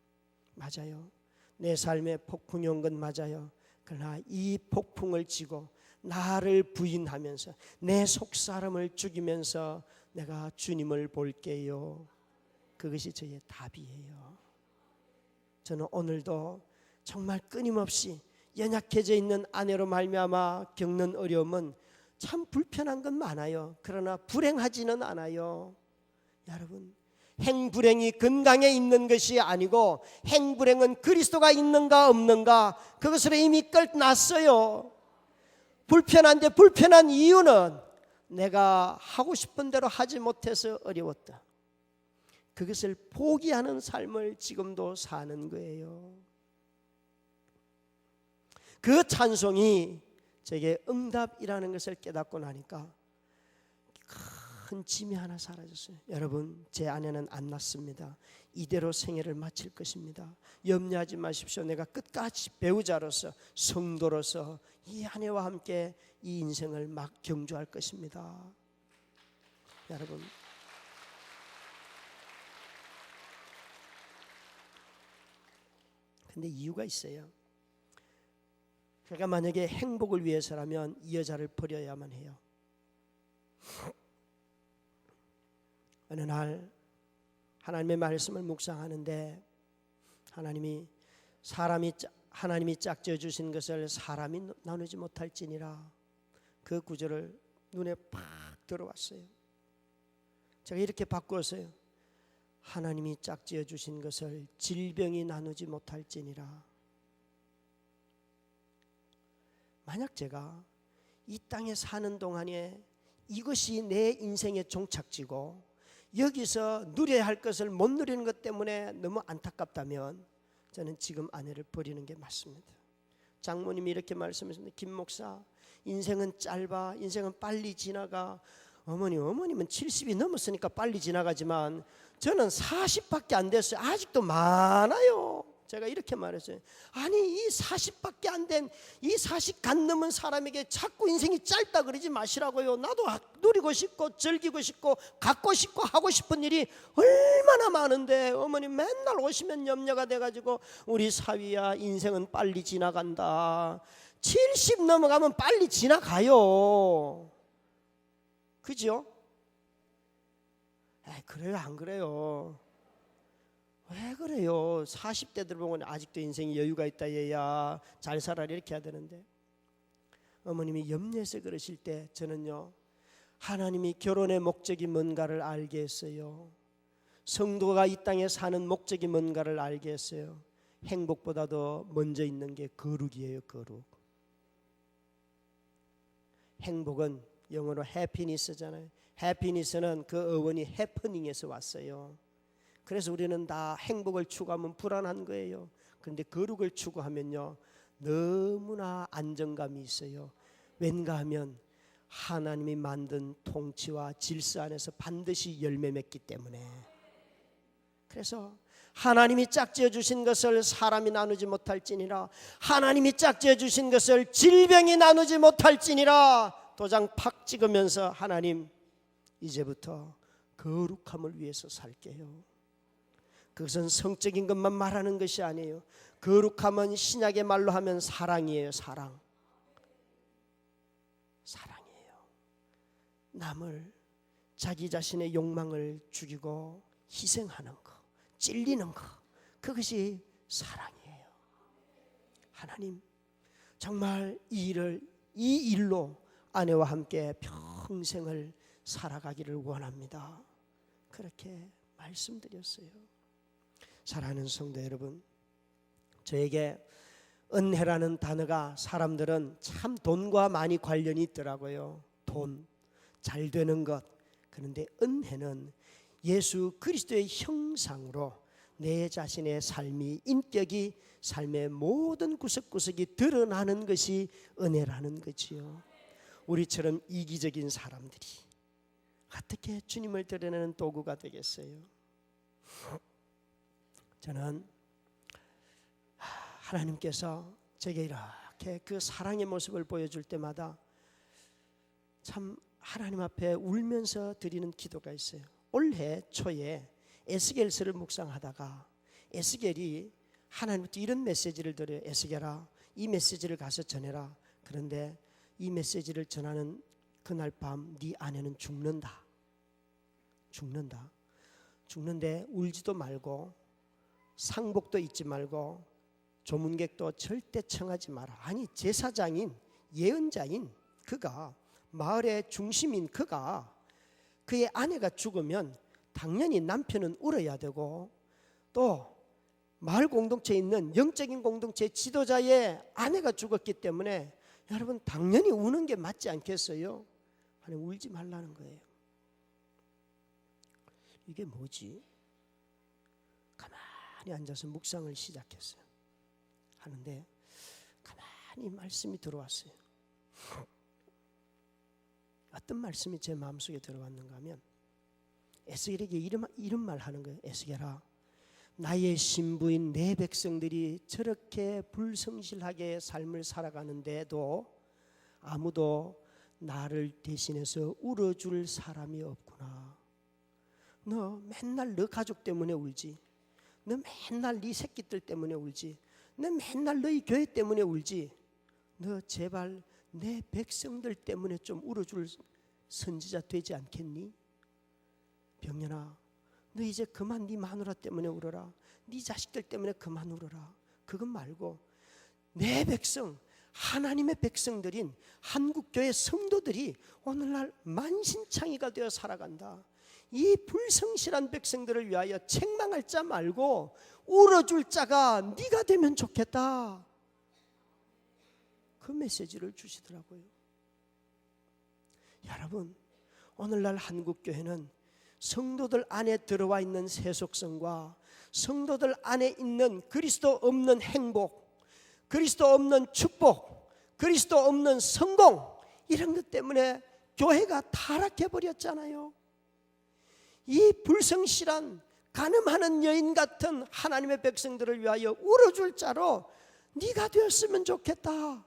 맞아요. 내 삶에 폭풍이 온 건 맞아요. 그러나 이 폭풍을 지고 나를 부인하면서 내 속사람을 죽이면서 내가 주님을 볼게요. 그것이 저의 답이에요. 저는 오늘도 정말 끊임없이 연약해져 있는 아내로 말미암아 겪는 어려움은 참 불편한 건 많아요. 그러나 불행하지는 않아요. 여러분, 행불행이 건강에 있는 것이 아니고 행불행은 그리스도가 있는가 없는가, 그것으로 이미 끝났어요. 불편한데 불편한 이유는 내가 하고 싶은 대로 하지 못해서 어려웠다. 그것을 포기하는 삶을 지금도 사는 거예요. 그 찬송이 제게 응답이라는 것을 깨닫고 나니까 큰 짐이 하나 사라졌어요. 여러분, 제 아내는 안 낫습니다. 이대로 생애를 마칠 것입니다. 염려하지 마십시오. 내가 끝까지 배우자로서, 성도로서 이 아내와 함께 이 인생을 막 경주할 것입니다. 여러분, 근데 이유가 있어요. 제가 만약에 행복을 위해서라면 이 여자를 버려야만 해요. 어느 날 하나님의 말씀을 묵상하는데 하나님이 짝지어 주신 것을 사람이 나누지 못할지니라, 그 구절을 눈에 팍 들어왔어요. 제가 이렇게 바꾸었어요. 하나님이 짝지어 주신 것을 질병이 나누지 못할지니라. 만약 제가 이 땅에 사는 동안에 이것이 내 인생의 종착지고 여기서 누려야 할 것을 못 누리는 것 때문에 너무 안타깝다면 저는 지금 아내를 버리는 게 맞습니다. 장모님이 이렇게 말씀하셨는데, 김 목사, 인생은 짧아, 인생은 빨리 지나가. 어머님은 70이 넘었으니까 빨리 지나가지만 저는 40밖에 안 됐어요. 아직도 많아요. 제가 이렇게 말했어요. 아니 이 40밖에 안 된 이 40 간 넘은 사람에게 자꾸 인생이 짧다 그러지 마시라고요. 나도 누리고 싶고 즐기고 싶고 갖고 싶고 하고 싶은 일이 얼마나 많은데 어머님 맨날 오시면 염려가 돼가지고 우리 사위야 인생은 빨리 지나간다. 70 넘어가면 빨리 지나가요. 그죠? 그래요 안 그래요? 왜 그래요? 40대들 보면 아직도 인생에 여유가 있다 얘야 잘 살아 이렇게 해야 되는데 어머님이 염려해서 그러실 때 저는요 하나님이 결혼의 목적이 뭔가를 알게 했어요. 성도가 이 땅에 사는 목적이 뭔가를 알게 했어요. 행복보다도 먼저 있는 게 거룩이에요. 거룩. 행복은 영어로 해피니스잖아요. 해피니스는 그 어원이 해퍼닝에서 왔어요. 그래서 우리는 다 행복을 추구하면 불안한 거예요. 그런데 거룩을 추구하면요 너무나 안정감이 있어요. 왠가 하면 하나님이 만든 통치와 질서 안에서 반드시 열매 맺기 때문에. 그래서 하나님이 짝지어 주신 것을 사람이 나누지 못할지니라, 하나님이 짝지어 주신 것을 질병이 나누지 못할지니라 도장 팍 찍으면서 하나님 이제부터 거룩함을 위해서 살게요. 그것은 성적인 것만 말하는 것이 아니에요. 거룩함은 신약의 말로 하면 사랑이에요. 사랑. 사랑이에요. 남을 자기 자신의 욕망을 죽이고 희생하는 것, 찔리는 것, 그것이 사랑이에요. 하나님 정말 이 일로 아내와 함께 평생을 살아가기를 원합니다. 그렇게 말씀드렸어요. 사랑하는 성도 여러분, 저에게 은혜라는 단어가 사람들은 참 돈과 많이 관련이 있더라고요. 돈, 잘 되는 것. 그런데 은혜는 예수 그리스도의 형상으로 내 자신의 삶이, 인격이, 삶의 모든 구석구석이 드러나는 것이 은혜라는 거지요. 우리처럼 이기적인 사람들이 어떻게 주님을 드러내는 도구가 되겠어요? 저는 하나님께서 제게 이렇게 그 사랑의 모습을 보여줄 때마다 참 하나님 앞에 울면서 드리는 기도가 있어요. 올해 초에 에스겔서를 묵상하다가 에스겔이 하나님부터 이런 메시지를 드려요. 에스겔아, 이 메시지를 가서 전해라. 그런데 이 메시지를 전하는 그날 밤 네 아내는 죽는다. 죽는데 울지도 말고 상복도 잊지 말고 조문객도 절대 청하지 마라. 아니 제사장인 예언자인 그가, 마을의 중심인 그가, 그의 아내가 죽으면 당연히 남편은 울어야 되고 또 마을 공동체에 있는 영적인 공동체 지도자의 아내가 죽었기 때문에 여러분 당연히 우는 게 맞지 않겠어요? 아니 울지 말라는 거예요. 이게 뭐지? 가만히 앉아서 묵상을 시작했어요. 하는데 가만히 말씀이 들어왔어요. 어떤 말씀이 제 마음속에 들어왔는가 하면 에스겔에게 이런 말 하는 거예요. 에스겔아, 나의 신부인 내 백성들이 저렇게 불성실하게 삶을 살아가는데도 아무도 나를 대신해서 울어줄 사람이 없구나. 너 맨날 너 가족 때문에 울지. 너 맨날 네 새끼들 때문에 울지. 너 맨날 너희 교회 때문에 울지. 너 제발 내 백성들 때문에 좀 울어줄 선지자 되지 않겠니? 병년아, 너 이제 그만 네 마누라 때문에 울어라. 네 자식들 때문에 그만 울어라. 그것 말고 내 백성, 하나님의 백성들인 한국교회 성도들이 오늘날 만신창이가 되어 살아간다. 이 불성실한 백성들을 위하여 책망할 자 말고 울어줄 자가 네가 되면 좋겠다. 그 메시지를 주시더라고요. 여러분, 오늘날 한국교회는 성도들 안에 들어와 있는 세속성과 성도들 안에 있는 그리스도 없는 행복, 그리스도 없는 축복, 그리스도 없는 성공, 이런 것 때문에 교회가 타락해 버렸잖아요. 이 불성실한 간음하는 여인 같은 하나님의 백성들을 위하여 울어줄 자로 네가 되었으면 좋겠다.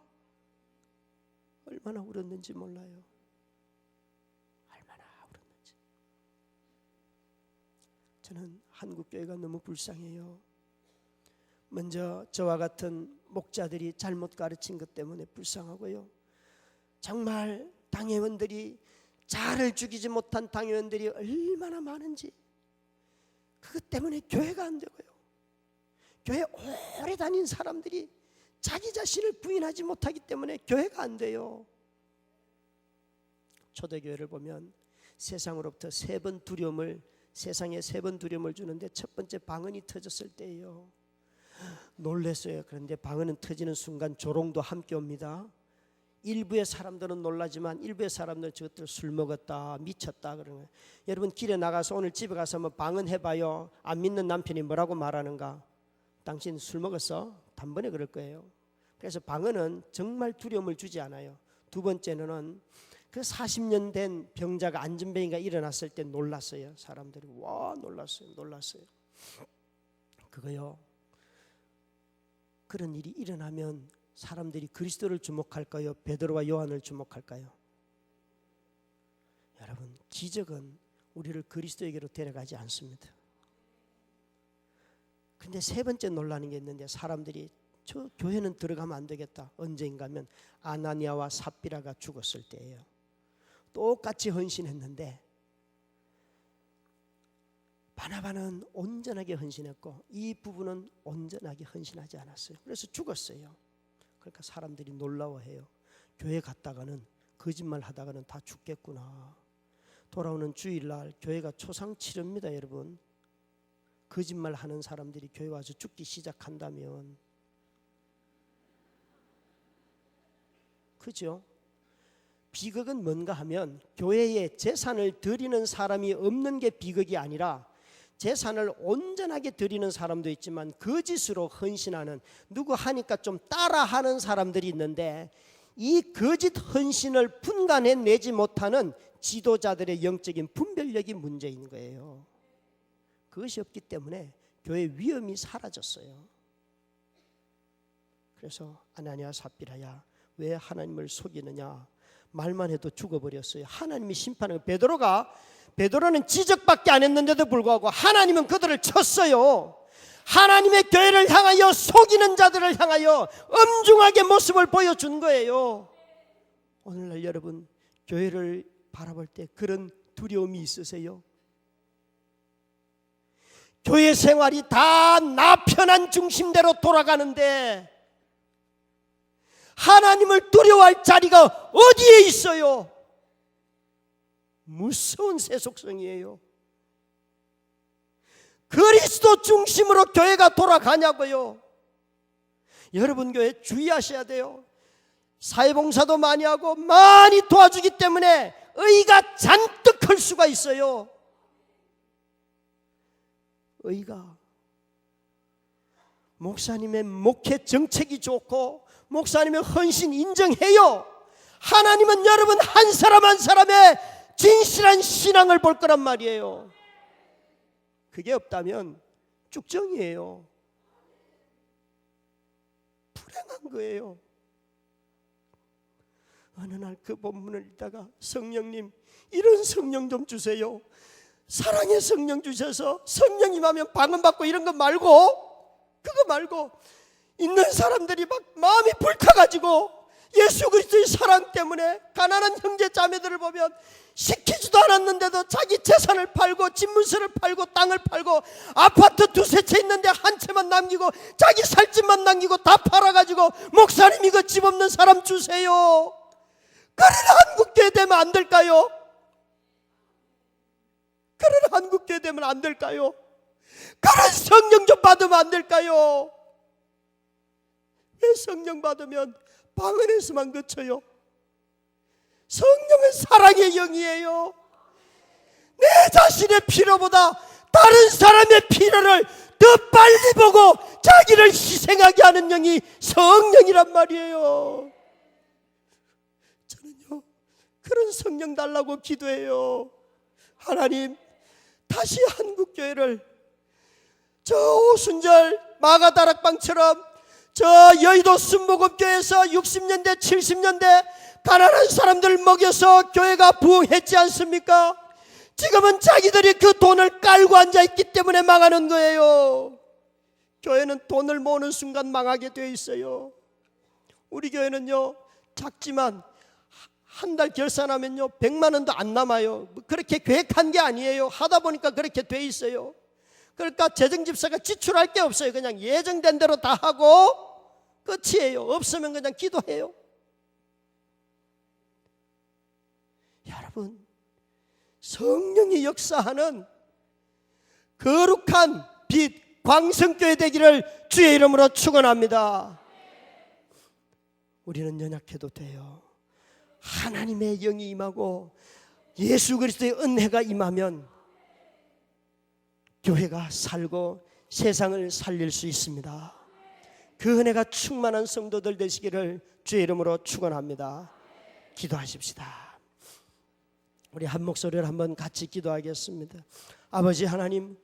얼마나 울었는지 몰라요. 얼마나 울었는지. 저는 한국교회가 너무 불쌍해요. 먼저 저와 같은 목자들이 잘못 가르친 것 때문에 불쌍하고요. 정말 당회원들이 자를 죽이지 못한 당회원들이 얼마나 많은지, 그것 때문에 교회가 안 되고요. 교회 오래 다닌 사람들이 자기 자신을 부인하지 못하기 때문에 교회가 안 돼요. 초대교회를 보면 세상으로부터 세상에 세 번 두려움을 주는데 첫 번째 방언이 터졌을 때예요. 놀랐어요. 그런데 방언은 터지는 순간 조롱도 함께 옵니다. 일부의 사람들은 놀라지만 일부의 사람들은 저것들 술 먹었다, 미쳤다 그러는 거예요. 여러분 길에 나가서 오늘 집에 가서 뭐 방언 해봐요. 안 믿는 남편이 뭐라고 말하는가? 당신 술 먹었어? 단번에 그럴 거예요. 그래서 방언은 정말 두려움을 주지 않아요. 두 번째는 그 40년 된 병자가 안전뱅이가 일어났을 때 놀랐어요. 사람들이 와 놀랐어요. 그거요. 그런 일이 일어나면 사람들이 그리스도를 주목할까요? 베드로와 요한을 주목할까요? 여러분, 기적은 우리를 그리스도에게로 데려가지 않습니다. 근데 세 번째 놀라는 게 있는데, 사람들이 저 교회는 들어가면 안 되겠다. 언제인가 하면 아나니아와 삽비라가 죽었을 때예요. 똑같이 헌신했는데 바나바는 온전하게 헌신했고 이 부부는 온전하게 헌신하지 않았어요. 그래서 죽었어요. 그러니까 사람들이 놀라워해요. 교회 갔다가는 거짓말 하다가는 다 죽겠구나. 돌아오는 주일날 교회가 초상치료입니다. 여러분, 거짓말 하는 사람들이 교회 와서 죽기 시작한다면, 그죠? 비극은 뭔가 하면 교회에 재산을 드리는 사람이 없는 게 비극이 아니라 재산을 온전하게 드리는 사람도 있지만 거짓으로 헌신하는, 누구 하니까 좀 따라하는 사람들이 있는데 이 거짓 헌신을 분간해내지 못하는 지도자들의 영적인 분별력이 문제인 거예요. 그것이 없기 때문에 교회 위험이 사라졌어요. 그래서 아나니아 삽비라야 왜 하나님을 속이느냐, 말만 해도 죽어버렸어요. 하나님이 심판하고, 베드로는 지적밖에 안 했는데도 불구하고 하나님은 그들을 쳤어요. 하나님의 교회를 향하여, 속이는 자들을 향하여 엄중하게 모습을 보여준 거예요. 오늘날 여러분, 교회를 바라볼 때 그런 두려움이 있으세요? 교회 생활이 다 나 편한 중심대로 돌아가는데 하나님을 두려워할 자리가 어디에 있어요? 무서운 세속성이에요. 그리스도 중심으로 교회가 돌아가냐고요. 여러분 교회 주의하셔야 돼요. 사회봉사도 많이 하고 많이 도와주기 때문에 의가 잔뜩 클 수가 있어요. 의가, 목사님의 목회 정책이 좋고 목사님의 헌신 인정해요. 하나님은 여러분 한 사람 한 사람의 진실한 신앙을 볼 거란 말이에요. 그게 없다면 쭉정이에요. 불행한 거예요. 어느 날 그 본문을 읽다가 성령님, 이런 성령 좀 주세요. 사랑의 성령 주셔서 성령 임하면 방언받고 이런 거 말고, 그거 말고 있는 사람들이 막 마음이 불타가지고 예수 그리스도의 사랑 때문에 가난한 형제 자매들을 보면 시키지도 않았는데도 자기 재산을 팔고 집문서를 팔고 땅을 팔고 아파트 두세 채 있는데 한 채만 남기고 자기 살 집만 남기고 다 팔아가지고 목사님 이거 집 없는 사람 주세요. 그런 한국교회 되면 안 될까요? 그런 한국교회 되면 안 될까요? 그런 성령 좀 받으면 안 될까요? 왜 성령 받으면 방언에서만 그쳐요? 성령은 사랑의 영이에요. 내 자신의 필요보다 다른 사람의 필요를 더 빨리 보고 자기를 희생하게 하는 영이 성령이란 말이에요. 저는요, 그런 성령 달라고 기도해요. 하나님, 다시 한국교회를 저 오순절 마가다락방처럼 저 여의도 순복음교회에서 60년대 70년대 가난한 사람들 먹여서 교회가 부흥했지 않습니까? 지금은 자기들이 그 돈을 깔고 앉아있기 때문에 망하는 거예요. 교회는 돈을 모으는 순간 망하게 되어 있어요. 우리 교회는요, 작지만 한 달 결산하면요 100만 원도 안 남아요. 그렇게 계획한 게 아니에요. 하다 보니까 그렇게 돼 있어요. 그러니까 재정집사가 지출할 게 없어요. 그냥 예정된 대로 다 하고 끝이에요. 없으면 그냥 기도해요. 여러분, 성령이 역사하는 거룩한 빛 광성교회 되기를 주의 이름으로 축원합니다. 우리는 연약해도 돼요. 하나님의 영이 임하고 예수 그리스도의 은혜가 임하면 교회가 살고 세상을 살릴 수 있습니다. 그 은혜가 충만한 성도들 되시기를 주의 이름으로 축원합니다. 기도하십시다. 우리 한 목소리를 한번 같이 기도하겠습니다. 아버지 하나님,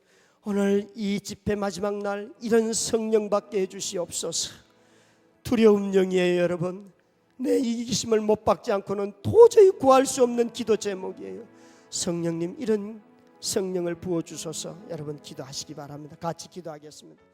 오늘 이 집회 마지막 날 이런 성령 받게 해주시옵소서. 두려움 영이에요. 여러분, 내 이기심을 못 받지 않고는 도저히 구할 수 없는 기도 제목이에요. 성령님, 이런 성령을 부어주소서. 여러분 기도하시기 바랍니다. 같이 기도하겠습니다.